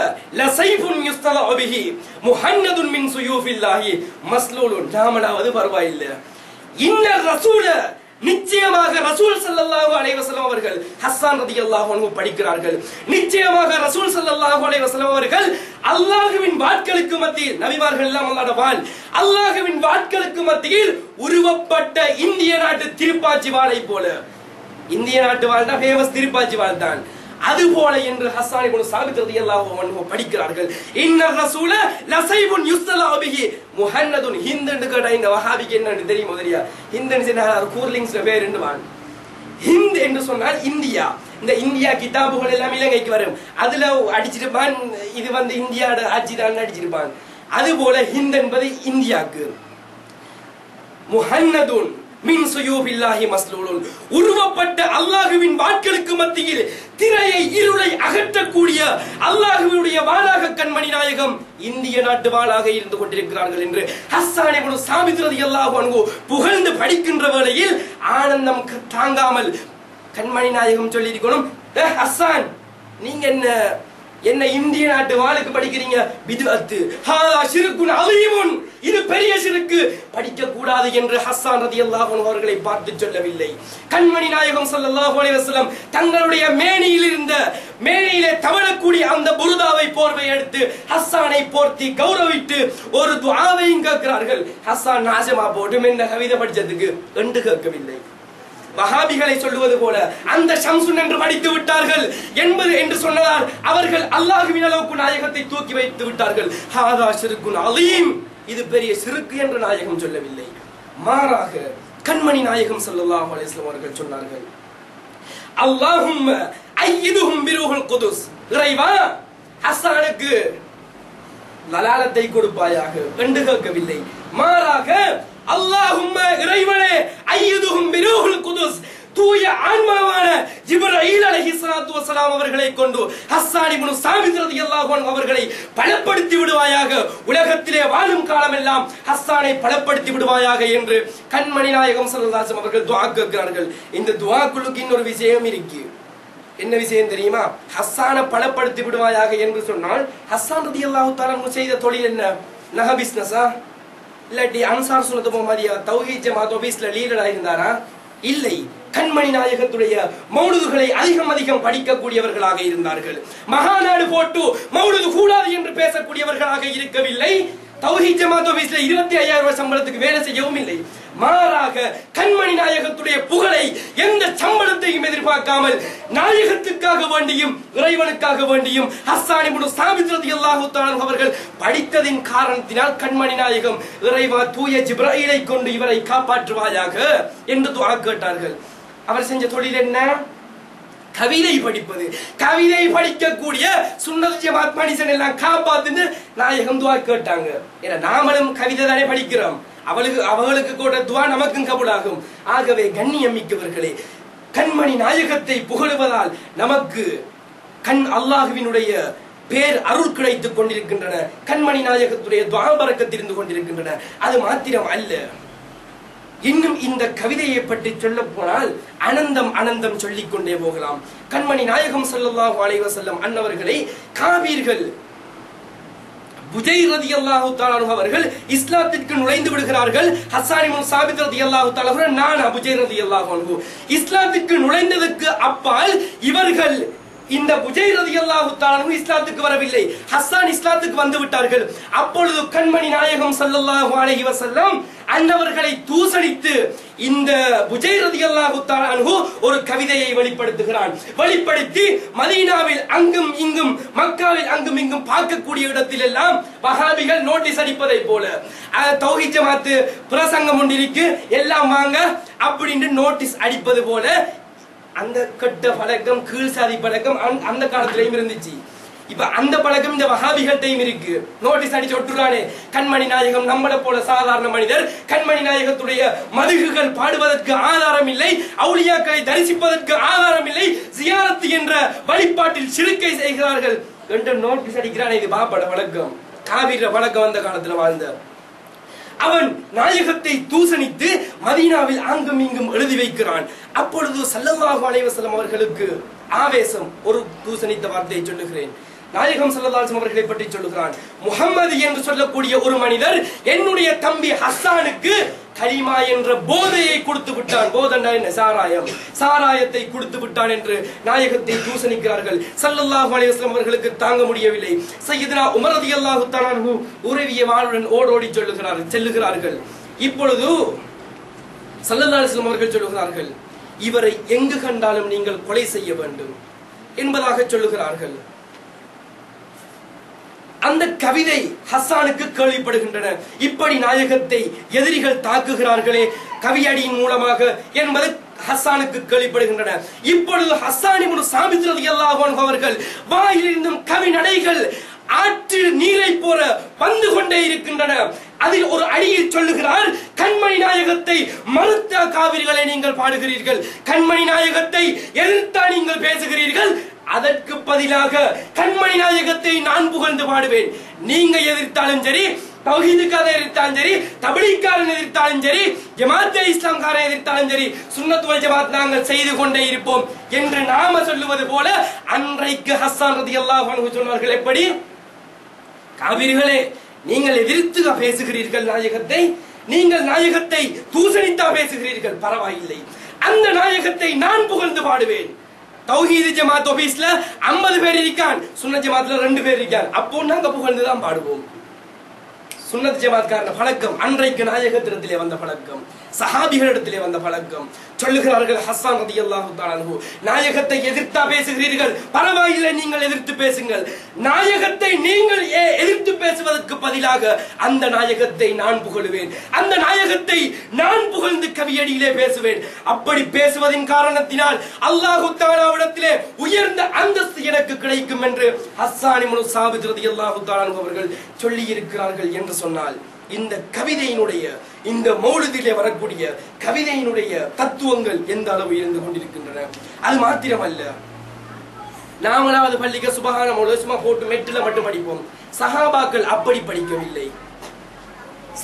லசைஃபுன் யுஸ்தலஅ பிஹி முஹன்னதுன் மின் சுயூஃபில்லாஹி மஸ்லூலுன். நாமளாவது பரவாயில்லை. இன்னர் ரசூல, நிச்சயமாக ரசூல் ஸல்லல்லாஹு அலைஹி வஸல்லம் அவர்கள், ஹஸ்ஸான் ரலியல்லாஹு அன்ஹு படிக்கிறார்கள், நிச்சயமாக ரசூல் ஸல்லல்லாஹு அலைஹி வஸல்லம் அவர்கள் அல்லாஹ்வின் வாட்களுக்கு மத்தியில், நபிமார்கள் எல்லாம் அல்லாஹ்வுடைய வாள், அல்லாஹ்வின் வாட்களுக்கு மத்தியில் உருவப்பட்ட இந்திய நாட்டு திருப்பாச்சி வாளை போல, இந்திய நாட்டு வாள் தான் ஃபேமஸ், திருப்பாச்சி வாள் தான், அது போல என்று ஹஸ்ஸான் இப்னு சாபித் ரலியல்லாஹு அன்ஹு படிக்கிறார்கள். இன்னர் ரசூல லசைபுன் யுஸ்தலஅ பிஹி முஹன்னதுன். ஹிந்த் என்று கேட்டா இந்த வஹாபிக்கு என்னன்னு தெரியுமோ? தெரியா? ஹிந்த்னு சொன்னா கூர்லிங்ஸ்ல பேர் என்று வான். ஹிந்த் என்று சொன்னால் இந்தியா. இந்த இந்தியா கிதாபுகள் எல்லாம் இலங்கைக்கு வரும், அதுல அடிச்சிருப்பான், இது வந்து இந்தியாவோட ஆட்சி தான் அடிச்சிருப்பான். அது போல ஹிந்த் என்பது இந்தியாக்கு. முஹன்னதுன் மின் சுயூபில்லாஹி மஸ்லூலுன், உருவப்பட்ட அல்லாஹ்வின் வாட்களுக்கு மத்தியில் திரையை இருளை அகற்றக்கூடிய அல்லாஹ்வுடைய வாளாக கண்மணி நாயகம் இந்திய நாட்டு வாளாக இருந்து கொண்டிருக்கிறார்கள் என்று ஹஸ்ஸான் இப்னு சாபித் ரலியல்லாஹு அன்ஹு புகழ்ந்து படிக்கின்ற வேளையில் ஆனந்தம் தாங்காமல் கண்மணி நாயகம் சொல்லி இருக்கணும், ஹஸ்ஸான் நீங்க என்ன இந்திய நாட்டு வாளுக்கு படிக்கிறீங்க? பித்அத், ஹாதா ஷிர்குன் அலீமுன், இது பெரிய ஷிர்க், ஹஸ்ஸானுக்கு படிக்க கூடாது என்று ஹஸ்ஸான் ரலியல்லாஹு அன்ஹு அவர்களை பார்த்து சொல்லவில்லை. கண்மணி நாயகம் ஸல்லல்லாஹு அலைஹி வஸல்லம் தங்களுடைய மேனியிலே தவழக்கூடிய அந்த புர்தாவை போர்வை எடுத்து ஹஸ்ஸானை போர்த்தி கௌரவித்து ஒரு துஆவையும் கேட்கிறார்கள். ஹஸ்ஸான் நாசமா போட்டு என்ன கவிதை படிச்சதுக்கு என்று கேட்கவில்லை. வஹாபிகளை சொல்லுவது போல அந்த ஷம்சுன் என்று படித்து விட்டார்கள் என்று சொன்னதால் அவர்கள் அல்லாஹ்வின் அளவுக்கு நாயகத்தை தூக்கி வைத்து விட்டார்கள். ஹாதா ஷிர்குன் அலீம், இது பெரிய ஷிர்க் என்று நாயகம் சொல்லவில்லை. மாறாக கண்மணி நாயகம் ஸல்லல்லாஹு அலைஹி வஸல்லம் அவர்கள் சொன்னார்கள், அல்லாஹும்ம அய்யிதுஹும் பிருஹுல் குதுஸ், இறைவா ஹஸ்ஸானுக்கு லலாலத்தை கொடுப்பாயாக என்று கேட்கவில்லை. மாறாக அல்லாஹும்ம இறைவனே அய்யிதுஹும் பிருஹுல் குதுஸ், தூய ஆன்மாவான ஜிப்ரீல் அலைஹிஸ்ஸலாத்து வஸலாம் அவர்களை கொண்டு ஹஸ்ஸான் இப்னு சாபித் ரலியல்லாஹு அன்ஹு அவர்களை பலப்படுத்தி விடுவாயாக, உலகத்திலே வாழும் காலமெல்லாம் ஹஸ்ஸானை பலப்படுத்தி விடுவாயாக என்று கண்மணி நாயகம் ஸல்லல்லாஹு அலைஹி வஸல்லம் அவர்கள் துஆ கேட்கிறார்கள். இந்த துஆக்குளுக்கு இன்னொரு விஷயம் இருக்கு. என்ன விஷயம் தெரியுமா? ஹஸ்ஸானை பலப்படுத்தி விடுவாயாக என்று சொன்னால் ஹஸ்ஸான் ரலியல்லாஹு தஆலா செய்த தொழில் என்ன? நஹ பிஸ்னஸா, இல்லாட்டி அன்சார் சுன்னத் முஹம்மதியா தௌஹீத் ஜமாத் ஆபீஸ்ல லீடரா இருந்தாரா? இல்லை. கண்மணி நாயகத்துடைய மௌலுதுகளை அதிகம் படிக்கக்கூடியவர்களாக இருந்தார்கள். மகாநாடு போட்டு மௌலுது கூடாது என்று பேசக்கூடியவர்களாக இருக்கவில்லை. தௌஹீத் ஜமாத் ஆபீஸ்ல 25,000 ரூபாய் சம்பளத்துக்கு வேலை செய்யவும் இல்லை. மாறாக கண்மணி நாயகத்துடைய புகழை எந்த சம்பளத்தையும் எதிர்பார்க்காமல் நாயகத்துக்காக வேண்டியும் இறைவனுக்காக வேண்டியும் ஹஸ்ஸான் இப்னு சாபித் ரலியல்லாஹு தஆலா அவர்கள் படித்ததின் காரணத்தினால் கண்மணி நாயகம் இறைவா தூய ஜிப்ரீலை கொண்டு இவரை காப்பாற்றுவாயாக என்று துஆ கேட்டார்கள். அவர் செஞ்ச தொழில் என்ன? கவிதை படிப்பது. கவிதை படிக்கக்கூடிய சுன்னத் ஜமாத் மனிதன் எல்லாம் காப்பாத்துன்னு நாயகம் துஆ கேட்டாங்க. ஏன்னா நாமளும் கவிதை தானே படிக்கிறோம், அவர்களுக்கு கூட துஆ நமக்கும் கபூலாகும். ஆகவே கண்ணியம் மிக்கவர்களே, கண்மணி நாயகத்தை புகழுவதால் நமக்கு அல்லாஹ்வினுடைய பேர் அருள் கிடைத்துக் கொண்டிருக்கின்றன. கண்மணி நாயகத்துடைய துஆ பரக்கத் இருந்து கொண்டிருக்கின்றன. அது மாத்திரம் அல்ல, இன்னும் இந்த கவிதையை பற்றி சொல்ல போனால் அனந்தம் சொல்லிக் கொண்டே போகலாம். கண்மணி நாயகம் ஸல்லல்லாஹு அலைஹி வஸல்லம் அன்னவர்களை காபீர்கள் புஜைர் ரலியல்லாஹு தஆலா அன்ஹு அவர்கள் இஸ்லாத்திற்கு நுழைந்து விடுகிறார்கள். ஹஸ்ஸான் இப்னு சாபித் ரலியல்லாஹு தஆலா அவர்கள் நான் புஜைர் ரலியல்லாஹு அன்ஹு இஸ்லாத்திற்கு நுழைந்ததற்கு அப்பால் இவர்கள் இந்த புஜைர் ரலியல்லாஹு தஆலா அன்ஹு இஸ்லாத்துக்கு வரவில்லை. ஹஸ்ஸான் இஸ்லாத்துக்கு வந்து விட்டார்கள். அப்பொழுது கண்மணி நாயகம் ஸல்லல்லாஹு அலைஹி வஸல்லம் அன்னவர்களை தூசணித்து இந்த புஜைர் ரலியல்லாஹு தஆலா அன்ஹு ஒரு கவிதையை வெளிப்படுத்தி மதீனாவில் அங்கும் இங்கும் மக்காவில் அங்கும் இங்கும் பார்க்கக்கூடிய இடத்தில் எல்லாம் வஹாபிகள் நோட்டீஸ் அடிப்பதை போல தௌஹீத் ஜமாத் பிரசங்கம் ஒன்றிருக்கு எல்லாம் வாங்க அப்படின்னு நோட்டீஸ் அடிப்பது போல அந்த கட்ட பழக்கம் கீழ் சாதி பழக்கம் அந்த காலத்திலையும் இருந்துச்சு. இப்ப அந்த பழக்கம் இந்த வஹாபிகள்டையும் இருக்கு. நோட்டீஸ் அடிச்சு ஒட்டுறானே கண்மணி நாயகம் நம்மளை போல சாதாரண மனிதர், கண்மணி நாயகத்துடைய மதுகுகள் பாடுவதற்கு ஆதாரம் இல்லை, அவுலியாக்களை தரிசிப்பதற்கு ஆதாரம் இல்லை, ஜியாரத் என்ற வழிபாட்டில் சிறுக்கை செய்கிறார்கள் என்று நோட்டீஸ் அடிக்கிறானே. இது பாப்பட வழக்கம், காவிர வழக்கம் அந்த காலத்துல வாழ்ந்த அவன் நாயகத்தை தூசணித்து மதீனாவில் அங்கும் இங்கும் எழுதி வைக்கிறான். அப்பொழுது ஸல்லல்லாஹு அலைஹி வஸல்லம் அவர்களுக்கு ஆவேசம். ஒரு தூசணித்த வார்த்தையை சொல்லுகிறேன். நாயகம் ஸல்லல்லாஹு அலைஹி வஸல்லம் அவர்களை பற்றி சொல்லுகிறான், முஹம்மது என்று சொல்லக்கூடிய ஒரு மனிதர் என்னுடைய தம்பி ஹஸ்ஸானுக்கு கலிமா என்ற போதையை கொடுத்து விட்டான். போதண்டா என்ன? சாராயத்தை கொடுத்து விட்டான் என்று நாயகத்தை தூசணிக்கிறார்கள். ஸல்லல்லாஹு அலைஹி வஸல்லம் அவர்களுக்கு தாங்க முடியவில்லை. சய்யிதுனா உமர் ரலியல்லாஹு தஆலா அன்ஹு உருவிய வாளுடன் ஓடோடி செல்லுகிறார்கள். இப்பொழுது ஸல்லல்லாஹு அலைஹி வஸல்லம் அவர்கள் சொல்லுகிறார்கள், இவரை எங்கு கண்டாலும் நீங்கள் கொலை செய்ய வேண்டும் என்பதாக சொல்லுகிறார்கள். அந்த கவிதை ஹஸ்ஸானுக்கு கேள்விப்படுகின்றன. இப்படி நாயகத்தை எதிரிகள் தாக்குகிறார்களே கவியடியின் மூலமாக என்பது ஹஸ்ஸானுக்கு கேள்விப்படுகின்றன. இப்பொழுது ஹஸ்ஸான் இப்னு சாபித் ரலியல்லாஹு அன்ஹு அவர்கள் வாயிலிருந்தும் கவி நடைகள் ஆற்று நீரை போல வந்து கொண்டே இருக்கின்றன. அதில் ஒரு அடியில் சொல்லுகிறார், கண்மணி நாயகத்தை மறுத்த காவிரிகளை நீங்கள் பாடுகிறீர்கள், கண்மணி நாயகத்தை எதிர்த்தா நீங்கள் பேசுகிறீர்கள், அதற்கு பதிலாக கண்மணி நாயகத்தை நான் புகழ்ந்து பாடுவேன். நீங்க எதிர்த்தாலும் சரி, தௌஹீதுக்காரன் எதிர்த்தாலும் சரி, தப்லீக்காரன் எதிர்த்தாலும் சரி, ஜமாத்தே இஸ்லாம்காரன் எதிர்த்தாலும் சரி, சுன்னத் வல் ஜமாத் நாங்கள் செய்து கொண்டே இருப்போம் என்று நாம சொல்லுவது போல அன்றைக்கு ஹஸ்ஸான் ரலியல்லாஹு அன்ஹு சொன்னார்கள். எப்படி? காவிரிகளே, நீங்கள் எதிர்த்து பேசுகிறீர்கள் நாயகத்தை, நீங்கள் நாயகத்தை தூசணித்தா பேசுகிறீர்கள், பரவாயில்லை, அந்த நாயகத்தை நான் புகழ்ந்து பாடுவேன். தௌஹீத் ஜமாத் ஆபீஸ்ல 50 பேர் இருக்கான், சுன்னத் ஜமாத்ல 2 பேர் இருக்கான், அப்போ நாங்க புகழ்ந்துதான் பாடுவோம். சுன்னத் ஜமாத்காரன பழக்கம், அன்றைக்கு நாயகத்திடத்திலே வந்த பழக்கம், சஹாபிகளிடத்திலே வந்த பழக்கம். சொல்லுகிறார்கள் ஹஸ்ஸான் ரலியல்லாஹு தஆலா அன்ஹு, நாயகத்தை எதிர்த்தா பேசுகிறீர்கள், பரவாயில்லை, நீங்கள் எதிர்த்து பேசுங்கள். நாயகத்தை நீங்கள் எதிர்த்து பேசுவதற்கு பதிலாக அந்த நாயகத்தை நான் புகழுவேன், அந்த நாயகத்தை நான் புகழ்ந்து கவியடியிலே பேசுவேன். அப்படி பேசுவதின் காரணத்தினால் அல்லாஹு தஆலாவிடத்திலே உயர்ந்த அந்தஸ்து எனக்கு கிடைக்கும் என்று ஹஸ்ஸான் இப்னு சாபித் ரலியல்லாஹு தஆலா அன்ஹு அவர்கள் சொல்லி இருக்கிறார்கள் என்று சொன்னால், இந்த கவிதையினுடைய, இந்த மௌலிதிலே வரக்கூடிய கவிதையினுடைய தத்துவங்கள் எந்த அளவு இருந்து கொண்டிருக்கின்றன. அது மாத்திரமல்ல, நாமளாவது பள்ளிக்கு சுபஹான மௌலித் சும்மா போட்டு மெட்டில மட்டும் படிப்போம். சஹாபாக்கள் அப்படி படிக்கவில்லை,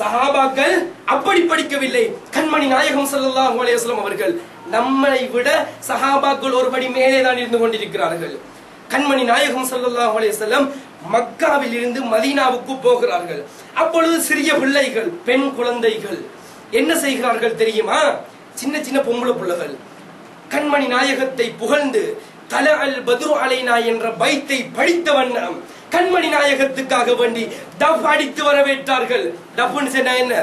சஹாபாக்கள் அப்படி படிக்கவில்லை. கண்மணி நாயகம் ஸல்லல்லாஹு அலைஹி வஸல்லம் அவர்கள் நம்மை விட சஹாபாக்கள் ஒருபடி மேலே தான் இருந்து கொண்டிருக்கிறார்கள். கண்மணி நாயகம் ஸல்லல்லாஹு அலைஹி வஸல்லம் மக்காவில் இருந்து மதீனாவுக்கு போகிறார்கள். அப்பொழுது சிறிய பிள்ளைகள், பெண் குழந்தைகள் என்ன செய்கிறார்கள் தெரியுமா? சின்ன சின்ன பொம்பளை பிள்ளைகள் கண்மணி நாயகத்தை புகழ்ந்து தல அல் பத்ரு அலைனா என்ற பைத்தை படித்த வண்ணம் கண்மணி நாயகத்துக்காக வேண்டி டப் அடித்து வரவேற்றார்கள். டப்னு சொன்னா என்ன?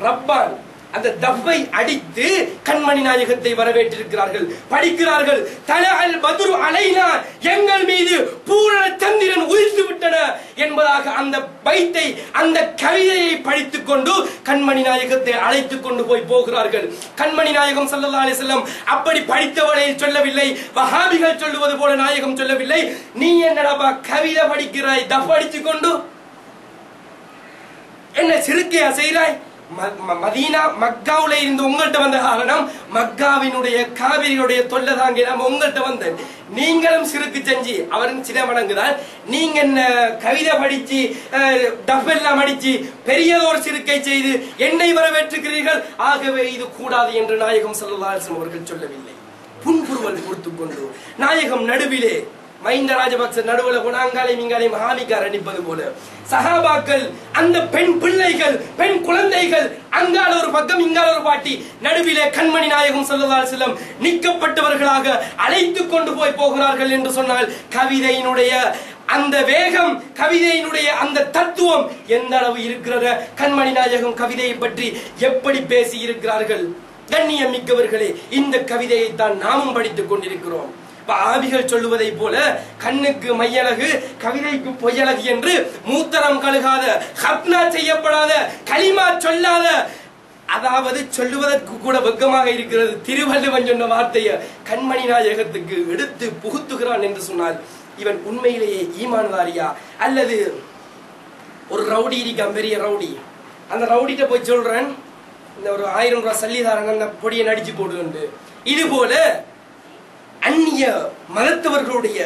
ரப்பான். அந்த டப்பை அடித்து கண்மணி நாயகத்தை வரவேற்றிருக்கிறார்கள், படிக்கிறார்கள். தல அல் பத்ரு அலைனா, எங்கள் மீது பூரண சந்திரன் உதித்து விட்டன என்பதாக அந்த பைத்தை, அந்த கவிதையை படித்துக் கொண்டு கண்மணி நாயகத்தை அழைத்துக் கொண்டு போய் போகிறார்கள். கண்மணி நாயகம் ஸல்லல்லாஹு அலைஹி வஸல்லம் அப்படி படித்தவனை சொல்லவில்லை, வஹாபிகள் சொல்லுவது போல நாயகம் சொல்லவில்லை. நீ என்னடா கவிதை படிக்கிறாய், டப் அடித்துக் கொண்டு என்ன சிறுக்கையா செய்கிறாய்? மதீனா மக்காவுல இருந்து உங்கள்கிட்ட வந்த காரணம் மக்காவினுடைய காவிரியுடைய தொல்லை தாங்கி நாம உங்கள்கிட்ட வந்தேன். நீங்களும் சிறுக்கு செஞ்சு அவரும் சில மடங்குதான். நீங்க என்ன கவிதை படிச்சு டப்பெல்லாம் அடிச்சு பெரியதோர் சிறுக்கை செய்து என்னை வரவேற்றுகிறீர்கள். ஆகவே இது கூடாது என்று நாயகம் ஸல்லல்லாஹு அலைஹி வஸல்லம் அவர்கள் சொல்லவில்லை. புன்புருவல் கொடுத்துக் கொண்டு நாயகம் நடுவிலே, மஹிந்த ராஜபக்ச நடுவுல குணாங்காலை நீங்காலை மகாமிக்கார் அடிப்பது போல சஹாபாக்கள், அந்த பெண் பிள்ளைகள், பெண் குழந்தைகள், அங்கால ஒரு பக்கம் இங்கால ஒரு பாட்டி, நடுவிலே கண்மணி நாயகம் ஸல்லல்லாஹு அலைஹி வஸல்லம் நிக்கப்பட்டவர்களாக அழைத்துக் கொண்டு போய் போகிறார்கள் என்று சொன்னால், கவிதையினுடைய அந்த வேகம், கவிதையினுடைய அந்த தத்துவம் எந்த அளவு இருக்கிறது? கண்மணி நாயகம் கவிதையை பற்றி எப்படி பேசி இருக்கிறார்கள்? கண்ணியம் மிக்கவர்களே, இந்த கவிதையை தான் நாமும் படித்துக் கொண்டிருக்கிறோம். ஆவிகள் சொல்லுவதை போல கண்ணுக்கு மையழகு, கவிதைக்கு பொய்யழகு என்று மூத்தரம் கழுகாத, ஹப்னா செய்யப்படாத, களிமா சொல்லாத, அதாவது சொல்லுவதற்கு கூட வெக்கமாக இருக்கிறது திருவள்ளுவன் சொன்ன வார்த்தையை கண்மணி நாயகத்துக்கு எடுத்து புகுத்துகிறான் என்று சொன்னால், இவன் உண்மையிலேயே ஈமான்தாரியா அல்லது ஒரு ரவுடி இருக்கான், பெரிய ரவுடி, அந்த ரவுடிட்ட போய் சொல்றேன் இந்த ஒரு 1000 ரூபாய் சல்லிதாரங்க அந்த பொடியை நடிச்சு போடுவது. இது போல அந்நிய மதத்தவர்களுடைய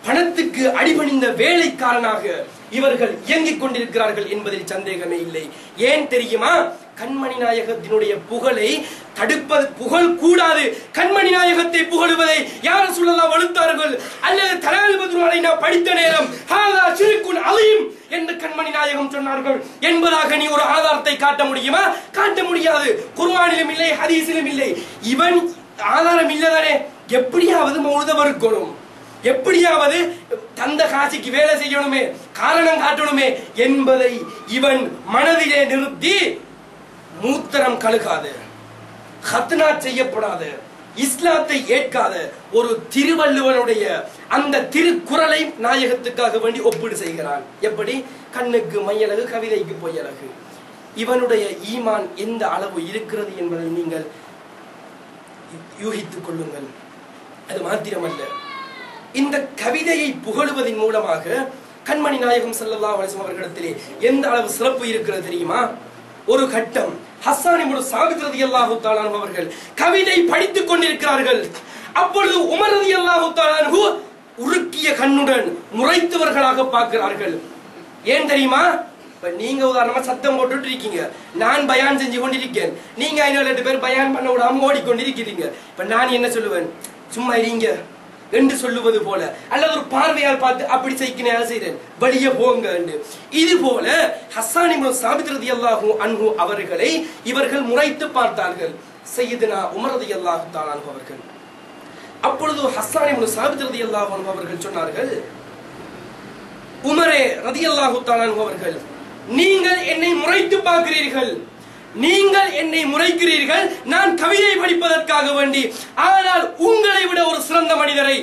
பணத்துக்கு அடிபணிந்த வேலைக்காரனாக இவர்கள் இயங்கிக் கொண்டிருக்கிறார்கள் என்பதில் சந்தேகமே இல்லை. ஏன் தெரியுமா? கண்மணி நாயகத்தினுடைய புகழை தடுப்பது, புகழ் கூடாது, கண்மணி நாயகத்தை புகழுவதை யார் சொல்லலாம் வலுத்தார்கள். அல்லது தலால் பத்ரு அலைனா படித்த நேரம் ஹாதா ஷிர்குன் அலீம் என்று கண்மணி நாயகம் சொன்னார்கள் என்பதாக நீ ஒரு ஆதாரத்தை காட்ட முடியுமா? காட்ட முடியாது. குர்ஆனிலும் இல்லை, ஹதீஸிலும் இல்லை. இவன் ஆதாரம் இல்லதானே, எப்படியாவது மௌலித இருக்கணும், எப்படியாவது தந்த காசிக்கு வேலை செய்யணுமே, காரணம் காட்டணுமே என்பதை இவன் மனதிலே நிறுத்தி மூத்தரம் கழுகாத, ஹத்னா செய்யப்படாத, இஸ்லாத்தை ஏற்காத ஒரு திருவள்ளுவனுடைய அந்த திருக்குறளை நாயகத்துக்காக வேண்டி ஒப்பீடு செய்கிறான். எப்படி? கண்ணுக்கு மையழகு, கவிதைக்கு பொய்யழகு. இவனுடைய ஈமான் எந்த அளவு இருக்கிறது என்பதை நீங்கள் யூகித்துக் கொள்ளுங்கள். அது மாத்திரமல்ல, இந்த கவிதையை புகழுவதன் மூலமாக கண்மணி நாயகம் ஸல்லல்லாஹு அலைஹி வஸல்லம் அவர்களிடத்திலே எந்த அளவு சிறப்பு இருக்கிறது தெரியுமா? ஒரு கட்டம் ஹஸ்ஸான் இப்னு சாபித் ரலியல்லாஹு தஆலா அன்ஹு அவர்கள் கவிதை படித்துக் கொண்டிருக்கிறார்கள். அப்பொழுது உமர் ரலியல்லாஹு தஆலா அன்ஹு உருக்கிய கண்ணுடன் முறைத்தவர்களாக பார்க்கிறார்கள். ஏன் தெரியுமா? நீங்க உதாரணமா சத்தம் போட்டுட்டு இருக்கீங்க, நான் பயான் செஞ்சு கொண்டிருக்கேன், நீங்க 5-8 பேர் பயான் பண்ண விடாம ஓடிக்கொண்டிருக்கிறீங்க. இப்ப நான் என்ன சொல்லுவேன்? சும்மா இருங்க, என்று சொல்லுவது போல, அல்லது ஒரு பார்வையால் பார்த்து அப்படி செய்கிறேன் வெளியே போங்க என்று. இது போல ஹஸ்ஸான் இப்னு சாபித் ரலியல்லாஹு அன்ஹு அவர்களை இவர்கள் முறைத்து பார்த்தார்கள். சையதுனா உமர் ரலியல்லாஹு தஆலா அன்ஹு அவர்கள். அப்பொழுது ஹஸ்ஸான் இப்னு சாபித் ரலியல்லாஹு அன்ஹு அவர்கள் சொன்னார்கள், உமரே ரலியல்லாஹு தஆலா அன்ஹு அவர்கள், நீங்கள் என்னை முறைத்து பார்க்கிறீர்கள், நீங்கள் என்னை முறைக்கிறீர்கள் நான் கவிதை படிப்பதற்காக வேண்டி. ஆனால் உங்களை விட ஒரு சிறந்த மனிதரை,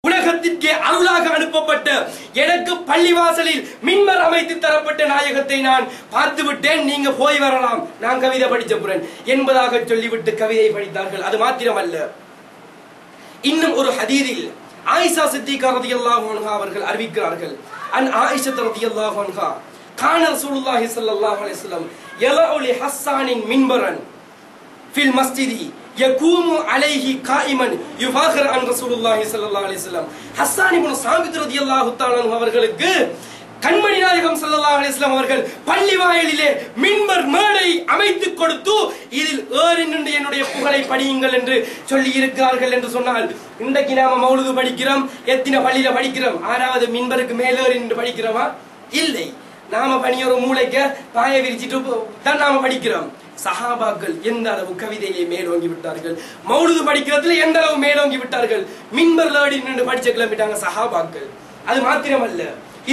உலகத்திற்கே அருளாக அனுப்பப்பட்ட, எனக்கு பள்ளிவாசலில் மின்மர் அமைத்து தரப்பட்ட நாயகத்தை நான் பார்த்து விட்டேன், நீங்க போய் வரலாம், நான் கவிதை படிச்ச போறேன் என்பதாக சொல்லிவிட்டு கவிதை படித்தார்கள். அது மாத்திரமல்ல, இன்னும் ஒரு ஹதீஸில் ஆயிஷா சித்திகா ரலியல்லாஹு அன்ஹா அவர்கள் அறிவிக்கிறார்கள், அன் ஆயிஷா ரலியல்லாஹு அன்ஹா கான ரசூலுல்லாஹி ஸல்லல்லாஹு அலைஹி வஸல்லம் யலஉ லி ஹஸ்ஸானின் மின்பரன் ஃபில் மஸ்ஜிதி யகூமு அலைஹி காயிமன் யுஃபாகிர் அன் ரசூலுல்லாஹி ஸல்லல்லாஹு அலைஹி வஸல்லம். ஹஸ்ஸான் இப்னு சாபித் ரலியல்லாஹு தஆலா அன்ஹு அவர்களுக்கு கண்மணி நாயகம் ஸல்லல்லாஹு அலைஹி வஸல்லம் அவர்கள் பள்ளி வாயிலிலே மின்பர் மேடை அமைத்து கொடுத்து, இதில் ஏறி நின்று என்னுடைய புகழை படியுங்கள் என்று சொல்லி இருக்கிறார்கள் என்று சொன்னால், இன்றைக்கு நாம மௌலூது படிக்கிறோம், எத்தனை பள்ளியில படிக்கிறோம், ஆறாவது மின்பருக்கு மேலேறி நின்று படிக்கிறோமா? இல்லை. நாம பணியொரு மூளைக்க பாய விரிச்சிட்டு தான் நாம படிக்கிறோம். சஹாபாக்கள் எந்த அளவு கவிதையிலே மேலோங்கி விட்டார்கள், மௌலூது படிக்கிறதுல எந்த அளவு மேலோங்கி விட்டார்கள், மின்பர்ல ஏறி நின்று படிச்ச கிளம்பிட்டாங்க சஹாபாக்கள். அது மாத்திரமல்ல,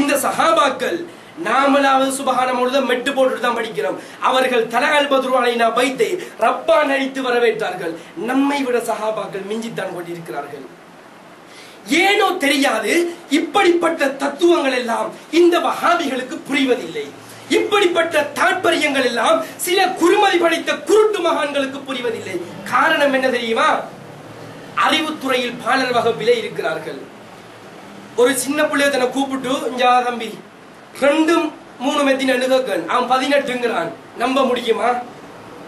இந்த சஹாபாக்கள் நாமளாவது சுபஹான மௌலூத மெட்டு போட்டுட்டு தான் படிக்கிறோம். அவர்கள் தலஅல் பத்ரு அலைனா பைத்தை ரப்பா நடித்து வரவேற்றார்கள். நம்மை விட சஹாபாக்கள் மிஞ்சித்தான் கொண்டிருக்கிறார்கள். ஏனோ தெரியாது, இப்படிப்பட்ட தத்துவங்கள் எல்லாம் இந்த வஹாபிகளுக்கு புரிவதில்லை. இப்படிப்பட்ட தாற்பயங்கள் எல்லாம் சில குறுமதி படித்த குருட்டு மகான்களுக்கு புரிவதில்லை. காரணம் என்ன தெரியுமா? அறிவுத்துறையில் பாலர் வகுப்பிலே இருக்கிறார்கள். ஒரு சின்ன பிள்ளைய தன்னை கூப்பிட்டு, இஞ்சா தம்பி 2 3 மெத்தின் எழுகன், அவன் 18ங்கிறான், நம்ப முடியுமா?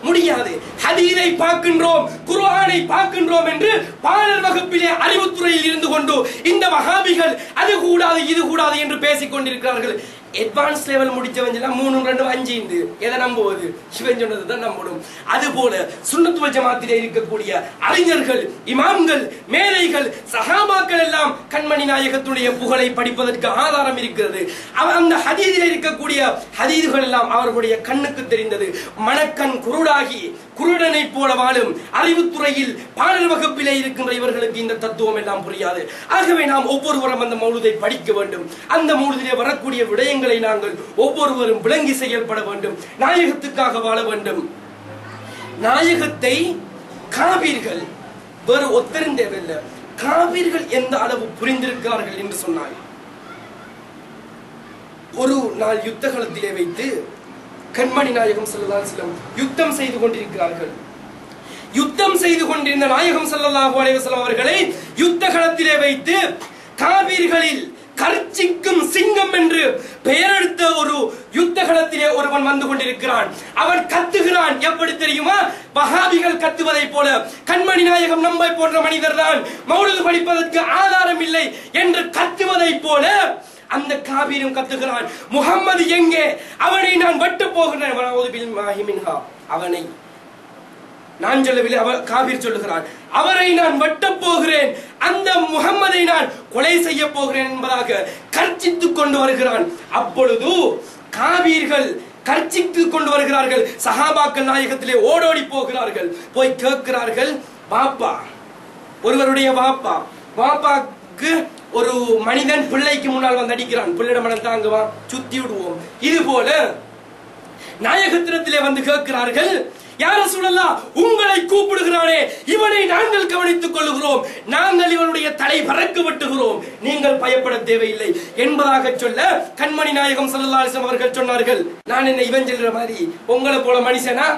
முடியாது. ஹதீஸை பார்க்கின்றோம், குர்ஆனை பார்க்கின்றோம் என்று பாலர் வகுப்பிலே அறிவுத்துறையில் இருந்து கொண்டு இந்த வஹாபிகள் அது கூடாது இது கூடாது என்று பேசிக் கொண்டிருக்கிறார்கள். அட்வான்ஸ் லெவல் முடிச்சவங்க 3 2 5 எதை நம்புவது? சிவன் சொன்னதுதான் நம்பணும். அதுபோல சுன்னத் வல் ஜமாத்திலே இருக்கக்கூடிய அறிஞர்கள், இமாம்கள், மேலைகள், சஹாபாக்கள் எல்லாம் கண்மணி நாயகத்துடைய புகழை படிப்பதற்கு ஆதாரம் இருக்கிறது. அந்த ஹதீஸில் இருக்கக்கூடிய ஹதீதுகள் எல்லாம் அவர்களுடைய கண்ணுக்கு தெரிந்தது. மனக்கண் குருடாகி குருடனை போல வாழும் அறிவுத்துறையில் பாடல் வகுப்பிலே இருக்கின்ற இவர்களுக்கு இந்த தத்துவம் எல்லாம் புரியாது. ஆகவே நாம் ஒவ்வொருவரும் அந்த மௌலூதை படிக்க வேண்டும். அந்த மௌலூதிலே வரக்கூடிய விடயங்களை நாங்கள் ஒவ்வொருவரும் விளங்கி செயல்பட வேண்டும். நாயகத்துக்காக வாழ வேண்டும். நாயகத்தை காபீர்கள் வேறு ஒத்தறிந்தேவில்லை. காபீர்கள் எந்த அளவு புரிந்திருக்கிறார்கள் என்று சொன்னார். ஒரு நாள் யுத்த களத்திலே வைத்து கண்மணி நாயகம் ஸல்லல்லாஹு அலைஹி வஸல்லம் யுத்தம் செய்து கொண்டிருக்கிறார்கள். யுத்தம் செய்து கொண்டிருந்த நாயகம் ஸல்லல்லாஹு அலைஹி வஸல்லம் அவர்களை யுத்த களத்திலே வைத்து காபீர்களில் கர்ச்சிக்கும் சிங்கம் என்று பெயரெடுத்த ஒரு யுத்த களத்திலே ஒருவன் வந்து கொண்டிருக்கிறான். அவன் கத்துகிறான். எப்படி தெரியுமா? வஹாபிகள் கத்துவதை போல. கண்மணி நாயகம் நம்மை போன்ற மனிதர் தான், மௌலூது படிப்பதற்கு ஆதாரம் இல்லை என்று கத்துவதை போல அந்த காபீரும் கத்துகிறான். முஹம்மது எங்கே? அவனை நான் வெட்ட போகிறேன். அவனை நான் சொல்லவில்லை, காபீர் சொல்லுகிறான். அவரை நான் வெட்டப் போகிறேன், அந்த முஹம்மதை நான் கொலை செய்ய போகிறேன் என்பதாக கர்ச்சித்துக் கொண்டு வருகிறான். அப்பொழுது காபீர்கள் கர்ச்சித்துக் கொண்டு வருகிறார்கள். சஹாபாக்கள் நாயகத்திலே ஓடோடி போகிறார்கள். போய் கேட்கிறார்கள், பாப்பா, ஒருவருடைய பாப்பாக்கு ஒரு மனிதன் பிள்ளைக்கு முன்னால் வந்து அடிக்கிறான். பிள்ளைட மனம் தாங்குவா, சுத்தி விடுவோம். இது போல நாயகத்தினத்திலே வந்து கேட்கிறார்கள், யா ரசூலல்லாஹ், உங்களை கூப்பிடுகிறானே, இவனை நாங்கள் கவனித்துக் கொள்ளுகிறோம், நாங்கள் இவனுடைய தலை பறக்க வெட்டுகிறோம், நீங்கள் பயப்பட தேவையில்லை என்பதாக சொல்ல கண்மணி நாயகம் ஸல்லல்லாஹு அலைஹி வஸல்லம் அவர்கள் சொன்னார்கள், நான் என்ன இவன் சொல்ற மாதிரி உங்களை போல மனுஷனா?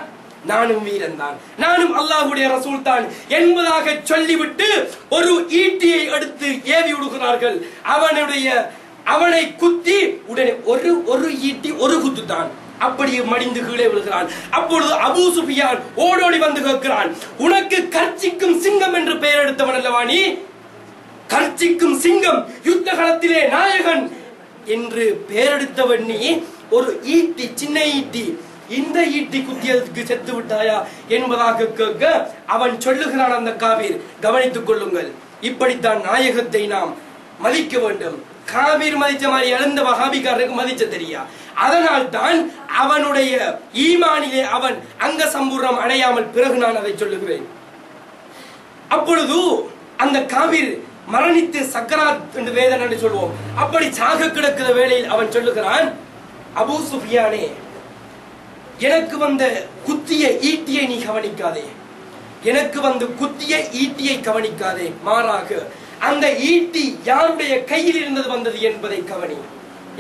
நானும் வீரன் தான், நானும் அல்லாஹ்வுடைய ரசூல் தான் என்பதாக சொல்லிவிட்டு ஒரு ஈட்டியை எடுத்து ஏவி விடுகிறார்கள். அவனை குத்தி உடனே ஒரு ஈட்டி ஒரு குத்து தான், அப்படியே மடிந்து கீழே விழுகிறான். அப்பொழுது அபூ சுஃபியான் ஓடோடி வந்து கேட்கிறான், உனக்கு கர்ச்சிக்கும் சிங்கம் என்று பெயர் எடுத்தவன் அல்லவா நீ? கர்ச்சிக்கும் சிங்கம், யுத்த களத்திலே நாயகன் என்று பெயரெடுத்தவன் நீ, ஒரு ஈட்டி, சின்ன ஈட்டி, இந்த ஈட்டி குத்தியதுக்கு செத்து விட்டாயா என்பதாக கேட்க அவன் சொல்லுகிறான், அந்த காபீர், கவனித்துக் கொள்ளுங்கள், இப்படித்தான் நாயகத்தை நாம் மதிக்க வேண்டும். காபீர் மதிச்ச மாதிரி எழுந்த வஹாபிக்காரருக்கு மதிச்ச தெரியா. அதனால் தான் அவனுடைய ஈமானிலே அவன் அங்க சம்பூர்ணம் அடையாமல் பிறகு நான் அதை சொல்லுகிறேன். அப்பொழுது அந்த காபீர் மரணித்து சக்கராத் என்று வேதனை என்று சொல்வோம், அப்படி சாக கிடக்கிற வேளையில் அவன் சொல்லுகிறான், அபூ சுஃபியானே, எனக்கு வந்த குத்திய ஈட்டியை நீ கவனிக்காதே, எனக்கு வந்து குத்திய ஈட்டியை கவனிக்காதே, மாறாக அந்த ஈட்டி யாருடைய கையில் இருந்தது வந்தது என்பதை கவனி.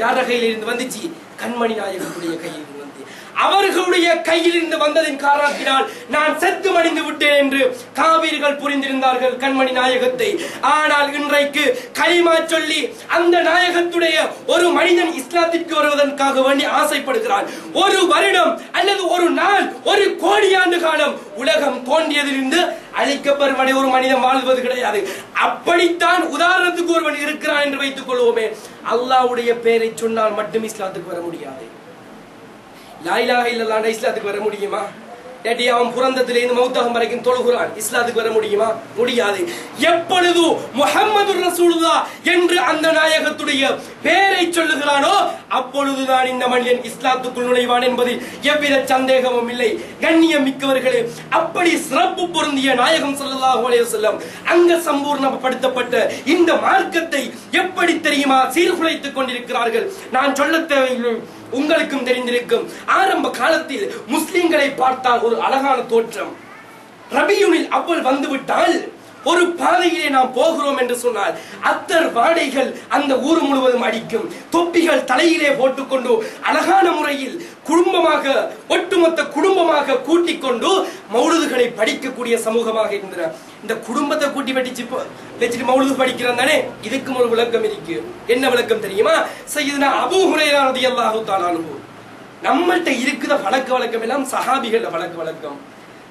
யார கையில் இருந்து வந்துச்சு? கண்மணி நாயகத்துடைய கையில் இருந்து வந்து, அவர்களுடைய கையில் இருந்து வந்ததின் காரணத்தினால் நான் செத்து மடிந்து விட்டேன் என்று காபீர்கள் புரிந்திருந்தார்கள் கண்மணி நாயகத்தை. ஆனால் இன்றைக்கு கலிமா சொல்லி அந்த நாயகத்துடைய ஒரு மனிதன் இஸ்லாத்திற்கு வருவதற்காக வேண்டி ஆசைப்படுகிறான். ஒரு வருடம் அல்லது ஒரு நாள், ஒரு கோடி ஆண்டு காலம் உலகம் தோன்றியதிலிருந்து அழிக்கப்படும் வரை ஒரு மனிதன் வாழ்வது கிடையாது. அப்படித்தான் உதாரணத்துக்கு ஒருவன் இருக்கிறான் என்று வைத்துக் கொள்வோமே, அல்லாஹ்வுடைய பெயரை சொன்னால் மட்டும் இஸ்லாத்துக்கு வர முடியாது. லா இலாஹ இல்லல்லாஹ் இஸ்லாத்துக்கு வர முடியுமா? ஏடி அவன் புரந்தத்திலிருந்து மௌத்தகம் வரைக்கும் தொழுகிறான், இஸ்லாத்துக்கு வர முடியுமா? முடியாது. எப்பொழுது முஹம்மது ரசூலுல்லாஹ் என்று அந்த நாயகத்துடைய பெயரை சொல்லுகிறானோ அப்பொழுதுதான் இந்த மனிதன் இஸ்லாத்துக்குள் நுழைவான் என்பதில் எவ்வித சந்தேகமும் இல்லை. கண்ணியம் மிக்கவர்களே, அப்படி சிறப்பு பொருந்திய நாயகம் ஸல்லல்லாஹு அலைஹி வஸல்லம் அங்க சம்பூர்ணப்படுத்தப்பட்ட இந்த மார்க்கத்தை எப்படி தெரியுமா சீர்குலைத்துக் கொண்டிருக்கிறார்கள்? நான் சொல்ல தேவையில்லை, உங்களுக்கும் தெரிந்திருக்கும். ஆரம்ப காலத்தில் முஸ்லிம்களை பார்த்தால் ஒரு அழகான தோற்றம். ரபியுனில் அவ்வள் வந்துவிட்டால் ஒரு பாதையிலே நாம் போகிறோம் என்று சொன்னால் அத்தர் வாடைகள் அந்த ஊர் முழுவதும் அடிக்கும். தொப்பிகள் தலையிலே போட்டுக்கொண்டு அழகான முறையில் குடும்பமாக, ஒட்டுமொத்த குடும்பமாக கூட்டிக் கொண்டு மௌலுதுகளை படிக்கக்கூடிய சமூகமாக இருந்தன. இந்த குடும்பத்தை கூட்டி வச்சுட்டு மௌலுது படிக்கிறான் தானே, இதுக்கும் ஒரு விளக்கம் இருக்கு. என்ன விளக்கம் தெரியுமா? சய்யிதுனா அபூ ஹுரைரா ரலியல்லாஹு தஆலா அன்ஹு, நம்மள்ட்ட இருக்கிற பழக்க வழக்கம் எல்லாம் சஹாபிகள் பழக்க வழக்கம்.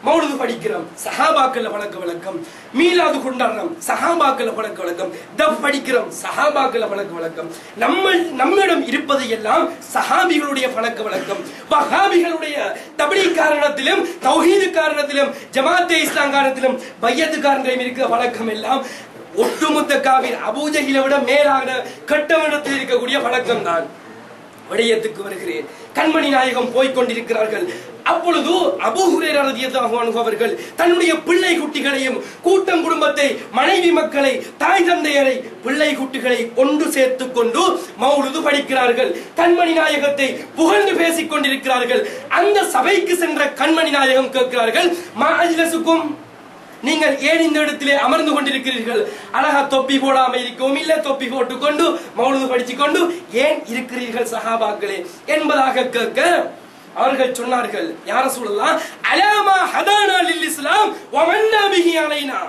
மௌலுது படிக்கிறோம், சஹாபாக்கள் பழக்க வழக்கம். மீலாது கொண்டாடுறோம், சஹாபாக்கள் பழக்க வழக்கம். தப் படிக்கிறோம், சஹாபாக்கள் பழக்க வழக்கம். நம்மிடம் இருப்பது எல்லாம் சஹாபிகளுடைய பழக்க வழக்கம். வஹாபிகளுடைய தப்லீக் காரணத்திலும், தௌஹீது காரணத்திலும், ஜமாத்தே இஸ்லாம் காரணத்திலும், பையத்து காரணத்திலும் இருக்கிற பழக்கம் எல்லாம் ஒட்டுமொத்த காபீர் அபூஜஹிலை விட மேலான கட்டமிடத்தில் இருக்கக்கூடிய பழக்கம் தான். விடயத்துக்கு வருகிறேன். கண்மணி நாயகம் போய்கொண்டிருக்கிறார்கள். அப்பொழுது அபூ ஹுரைரா ரலியல்லாஹு அன்ஹு அவர்கள் தன்னுடைய பிள்ளை குட்டிகளையும், கூட்டம் குடும்பத்தை, மனைவி மக்களை, தாய் தந்தையரை, பிள்ளை குட்டிகளை ஒன்று சேர்த்துக் கொண்டு மௌலுது படிக்கிறார்கள். கண்மணி நாயகத்தை புகழ்ந்து பேசிக் கொண்டிருக்கிறார்கள். அந்த சபைக்கு சென்ற கண்மணி நாயகம் கேட்கிறார்கள், மா அஜ்லசுக்கும், நீங்கள் ஏன் இந்த இடத்திலே அமர்ந்து கொண்டிருக்கிறீர்கள்? அழகா தொப்பி போடாம இருக்கவும் இல்லை, தொப்பி போட்டுக்கொண்டு மௌலுது படிச்சுக் கொண்டு ஏன் இருக்கிறீர்கள் சஹாபாக்களே என்பதாக கேட்க அவர்கள் சொன்னார்கள், யா ரசூலல்லாஹ், அலாமா ஹதானா லில் இஸ்லாம் வ மன்னா பிஹி அலைனா,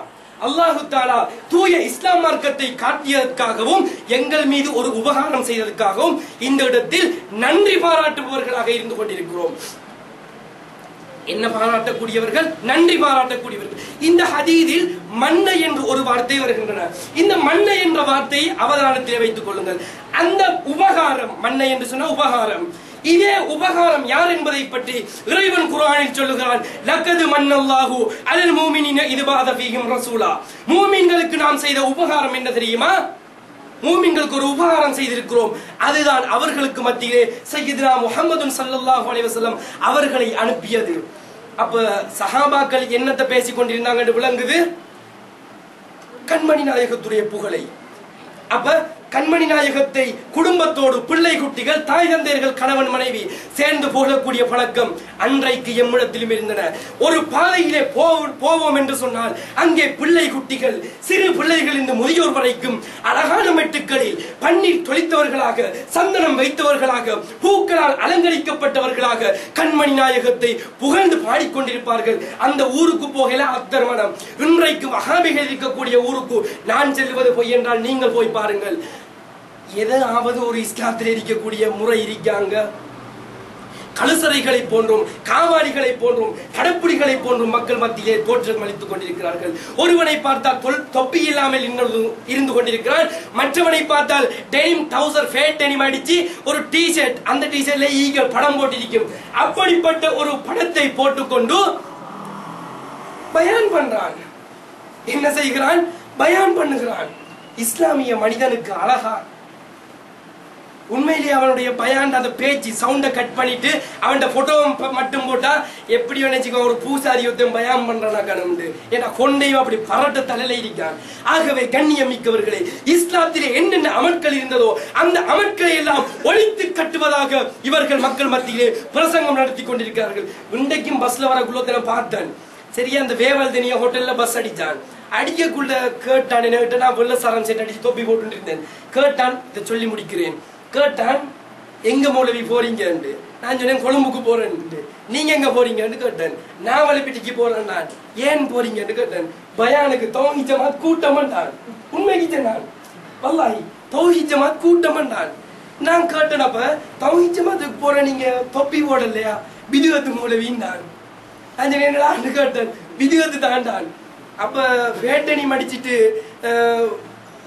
அல்லாஹ் தஆலா தூய இஸ்லாம் மார்க்கத்தை காட்டியதற்காகவும் எங்கள் மீது ஒரு உபகாரம் செய்ததற்காகவும் இந்த இடத்தில் நன்றி பாராட்டுபவர்களாக இருந்து கொண்டிருக்கிறோம். என்ன பாராட்டக்கூடியவர்கள்? நன்றி பாராட்டக்கூடியவர்கள். இந்த ஹதீஸில் மன்ன என்று ஒரு வார்த்தை வருகின்றன. இந்த மன்ன என்ற வார்த்தையை அவதானத்திலே வைத்துக் கொள்ளுங்கள். அந்த உபகாரம், மன்ன என்று சொன்ன உபகாரம், இதே உபகாரம் யார் என்பதை பற்றி இறைவன் குர்ஆனில் சொல்லுகிறான், லக்கது மன்னல்லாஹு அலல் முஃமினீன இத் பஅத ஃபீஹிம் ரசூலா. மூமின்களுக்கு நாம் செய்த உபகாரம் என்ன தெரியுமா? மூமின்களுக்கு ஒரு உபகாரம் செய்திருக்கிறோம். அதுதான் அவர்களுக்கு மத்தியிலே சய்யிதுனா முஹம்மது ஸல்லல்லாஹு அலைஹி வஸல்லம் அவர்களை அனுப்பியது. அப்ப சஹாபாக்கள் என்னத்தை பேசிக் கொண்டிருந்தாங்க என்று விளங்குது? கண்மணி நாயகத்துடைய புகழை. அப்ப கண்மணி நாயகத்தை குடும்பத்தோடு, பிள்ளை குட்டிகள், தாய் தந்தையர்கள், கணவன் மனைவி சேர்ந்து போகக்கூடிய பழக்கம் அன்றைக்கு எம்மிடத்திலும் இருந்தன. ஒரு பாதையிலே போவோம் என்று சொன்னால் அங்கே பிள்ளை குட்டிகள், சிறு பிள்ளைகள் இந்த முதியோர் வரைக்கும் அழகான மெட்டுக்களில் பன்னீர் தொளித்தவர்களாக, சந்தனம் வைத்தவர்களாக, பூக்களால் அலங்கரிக்கப்பட்டவர்களாக கண்மணி நாயகத்தை புகழ்ந்து பாடிக்கொண்டிருப்பார்கள். அந்த ஊருக்கு போகல அத்தர்மணம். இன்றைக்கு வஹாபிகள் இருக்கக்கூடிய ஊருக்கு நான் செல்வது பொய் என்றால் நீங்கள் போய் பாருங்கள். எதாவது ஒரு இஸ்லாத்தில் இருக்கக்கூடிய முறை இருக்காங்க. கலுசரைகளை போன்றும், காவாடிகளை போன்றும், கடப்புடிகளை போன்றும் மக்கள் மத்தியிலே தோற்றம் அளித்துக் கொண்டிருக்கிறார்கள். ஒருவனை பார்த்தால் தொப்பி இல்லாமல் இருந்து கொண்டிருக்கிறார். மற்றவனை பார்த்தால் டெனிம் டவுசர், ஃபேட் டெனிம் அடிச்சு ஒரு டி-ஷர்ட், அந்த டி-ஷர்ட்ல ஈகிள் படம் போட்டிருக்கும். அப்படிப்பட்ட ஒரு படத்தை போட்டுக்கொண்டு பயான் பண்றான். என்ன செய்கிறான்? பயான் பண்ணுகிறான். இஸ்லாமிய மனிதனுக்கு அழகா? உண்மையிலேயே அவனுடைய பயான் அந்த பேச்சு சவுண்டை கட் பண்ணிட்டு அவன் போட்டோ மட்டும் போட்டா எப்படி நினைச்சுக்கோ ஒரு பூசாரி யுத்தம் பயான் பண்றானா கணண்டு. ஏன்னா கொண்டையும் அப்படி பரட்ட தலையில இருக்கான். ஆகவே கண்ணியம் மிக்கவர்களே, இஸ்லாத்திலே என்னென்ன அமல்கள் இருந்ததோ அந்த அமல்களை எல்லாம் ஒழித்து கட்டுவதாக இவர்கள் மக்கள் மத்தியிலே பிரசங்கம் நடத்தி கொண்டிருக்கிறார்கள். இன்றைக்கும் பஸ்ல வரக்குள்ள பார்த்தேன். சரியா அந்த வேவல் தனியா ஹோட்டல்ல பஸ் அடிச்சான். அடிக்கக்குள்ள கேட்டான், என்ன கேட்ட, நான் வெள்ள சாரம் செட் அடிச்சு தொப்பி போட்டு இருந்தேன். கேட்டான், இதை சொல்லி முடிக்கிறேன். கேட்டான், எங்க மௌலவி போறீங்கன்னு. நான் சொன்னேன், கொழும்புக்கு போறேன். நீங்க எங்க போறீங்கன்னு கேட்டேன். நான் வலைப்பிட்டிக்கு போறேன். நான் ஏன் போறீங்கன்னு கேட்டேன். பயானுக்கு தௌஹீத் ஜமாத் கூட்டம்ன்றான். உண்மைக்கு நான் வல்லாஹி தௌஹீத் ஜமாத் கூட்டம்ன்றான். நான் கேட்டேன், அப்ப தௌஹீத் ஜமாத்துக்கு போற நீங்க தொப்பி போடலையா? பிதுகத்து மௌலவின்னு நான் என்னடான்னு கேட்டேன். பிதுகத்து தாண்டான். அப்ப வேட்டனி மடிச்சிட்டு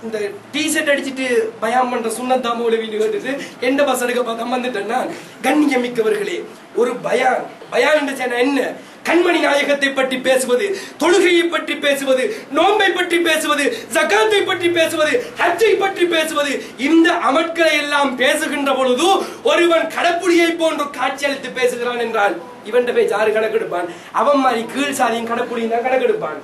இந்த டிஷர்ட் அடிச்சுட்டு பயான் பண்ற சுன்னத்தா மௌலவின்னு கேட்டுட்டு எந்த பஸ் எடுக்க பார்த்தா வந்துட்டேன்னா, கண்ணியமிக்கவர்களே, ஒரு பயான் என்று என்ன? கண்மணி நாயகத்தை பற்றி பேசுவது, தொழுகையை பற்றி பேசுவது, நோன்பை பற்றி பேசுவது, ஜகாத்தை பற்றி பேசுவது, ஹஜ்ஜை பற்றி பேசுவது, இந்த அமல்களை எல்லாம் பேசுகின்ற பொழுது ஒருவன் கடப்புளியை போன்று காட்சியளித்து பேசுகிறான் என்றால் இவன் போய் யாரு கணக்கெடுப்பான்? அவன் மாதிரி கீழ் சாதியும் கடப்புளியும் தான் கணக்கெடுப்பான்.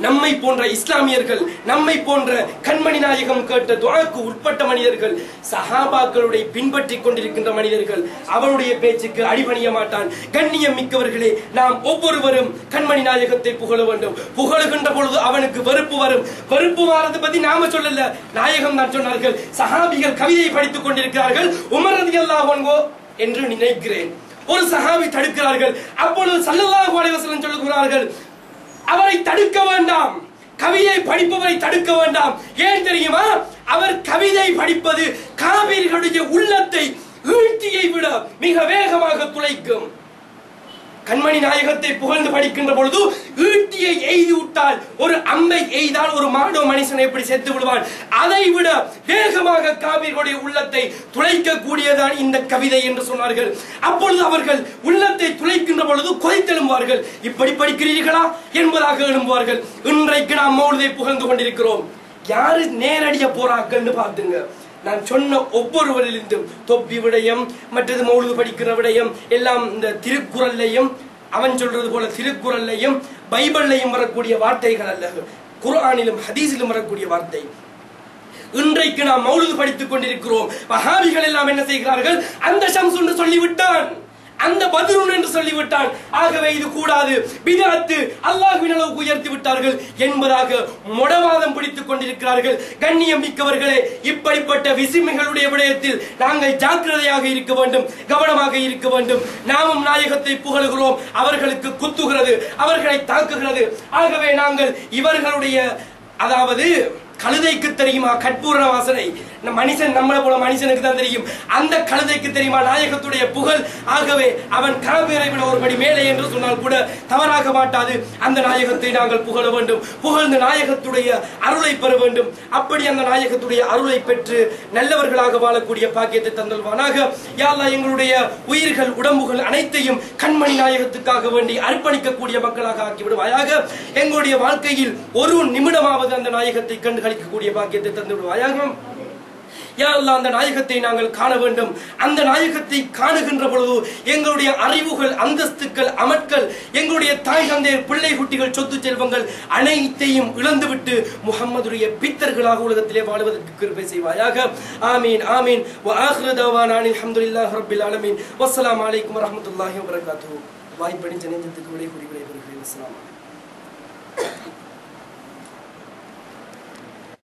நம்மை போன்ற இஸ்லாமியர்கள், நம்மை போன்ற கண்மணி நாயகம் கேட்ட துஆக்கு உட்பட்ட மனிதர்கள், சஹாபாக்களுடைய பின்பற்றி கொண்டிருக்கின்ற மனிதர்கள், அவனுடைய பேச்சுக்கு அடிபணிய மாட்டான். கண்ணியம் மிக்கவர்களே, நாம் ஒவ்வொருவரும் கண்மணி நாயகத்தை புகழ வேண்டும். புகழுகின்ற பொழுது அவனுக்கு வெறுப்பு வரும். வெறுப்பு வாரது பத்தி நாம சொல்லல, நாயகம் தான் சொன்னார்கள். சஹாபிகள் கவிதை படித்துக் கொண்டிருக்கிறார்கள். உமர் ரலியல்லாஹு அன்ஹு என்று நினைக்கிறேன். ஒரு சஹாபி தடுக்கிறார்கள். அப்பொழுது ஸல்லல்லாஹு அலைஹி வஸல்லம் சொல்லுகிறார்கள், அவரை தடுக்க வேண்டாம், கவிதை படிப்பவரை தடுக்க வேண்டாம். ஏன் தெரியுமா? அவர் கவிதை படிப்பது காபீர்களுடைய உள்ளத்தை ஈட்டியை விட மிக வேகமாக துளைக்கும். கண்மணி நாயகத்தை புகழ்ந்து படிக்கின்ற பொழுது ஈட்டியை எய்து விட்டால், ஒரு அம்பை எய்தால் ஒரு மாடோ மனுஷனை எப்படி செத்து விடுவான், அதை விட வேகமாக காபீர்களுடைய உள்ளத்தை துளைக்க கூடியதான் இந்த கவிதை என்று சொன்னார்கள். அப்பொழுது அவர்கள் உள்ளத்தை துளைக்கின்ற பொழுது கொதித்தெழும்புவார்கள். இப்படி படிக்கிறீர்களா என்பதாக எழும்புவார்கள். இன்றைக்கு நாம் மௌலிதை புகழ்ந்து கொண்டிருக்கிறோம். யாரு நேரடிய போராக்கன்னு பார்த்துங்க. நான் சொன்ன ஒவ்வொருவரிலிருந்தும் தொப்பி விடயம், மற்றது மௌலிது படிக்கிற விடயம் எல்லாம் இந்த திருக்குறள்லையும், அவன் சொல்றது போல திருக்குறள்லையும் பைபிள்லையும் வரக்கூடிய வார்த்தைகள் அல்ல, குர்ஆனிலும் ஹதீஸிலும் வரக்கூடிய வார்த்தை. இன்றைக்கு நாம் மௌலிது படித்துக் கொண்டிருக்கிறோம். வஹாபிகள் எல்லாம் என்ன செய்கிறார்கள்? அந்த ஷம்ஸ் என்று சொல்லிவிட்டான், அந்த பத்ருன் என்று சொல்லிவிட்டான். ஆகவே இது கூடாது, பிதஅத்து, அல்லாஹ்வின் அளவுக்கு உயர்த்தி விட்டார்கள் என்பதாக முடவாதம் பிடித்துக் கொண்டிருக்கிறார்கள். கண்ணியம் மிக்கவர்களே, இப்படிப்பட்ட விசிமிகளுடைய விடயத்தில் நாங்கள் ஜாக்கிரதையாக இருக்க வேண்டும், கவனமாக இருக்க வேண்டும். நாமும் நாயகத்தை புகழுகிறோம், அவர்களுக்கு குத்துகிறது, அவர்களை தாக்குகிறது. ஆகவே நாங்கள் இவர்களுடைய, அதாவது கழுதைக்கு தெரியுமா கற்பூர வாசனை? மனுஷன் நம்மளை போல மனுஷனுக்கு தான் தெரியும். அந்த கழுதைக்கு தெரியுமா நாயகத்துடைய புகழ்? ஆகவே அவன் காபீரை விட ஒருபடி மேலே என்று சொன்னால் கூட தவறாக மாட்டாது. அந்த நாயகத்தை நாங்கள் புகழ வேண்டும், புகழ்ந்து நாயகத்துடைய அருளை பெற வேண்டும். அப்படி அந்த நாயகத்துடைய அருளை பெற்று நல்லவர்களாக வாழக்கூடிய பாக்கியத்தை தந்தல்வானாக. யா அல்லாஹ், எங்களுடைய உயிர்கள் உடம்புகள் அனைத்தையும் கண்மணி நாயகத்துக்காக வேண்டி அர்ப்பணிக்கக்கூடிய மக்களாக ஆக்கிவிடுவாயாக. எங்களுடைய வாழ்க்கையில் ஒரு நிமிடமாவது அந்த நாயகத்தை கண்டு களிக்கக்கூடிய பாக்கியத்தை தந்து விடுவாயாக. யா அல்லாஹ், அந்த நாயகத்தை நாங்கள் காண வேண்டும். அந்த நாயகத்தை காணுகின்ற பொழுது எங்களுடைய அறிவுகள், அந்தஸ்துக்கள், அமட்கள், எங்களுடைய தாய் தந்தையர், பிள்ளை குட்டிகள், சொத்து செல்வங்கள் அனைத்தையும் இழந்துவிட்டு முஹம்மதுடைய பித்தர்களாக உலகத்திலே வாழ்வதற்கு கிருபை செய்வாயாக. ஆமீன் ஆமீன். வ ஆகிரு தவானா அல்ஹம்துலில்லாஹி ரப்பில் ஆலமீன். வஸ்ஸலாமு அலைக்கும் வரஹ்மத்துல்லாஹி வபரகாத்துஹு. வாய்ப்படி ஜனத்துக்கு விடை கூறி விடைபெறுகிறேன். அஸ்ஸலாமு அலைக்கும்.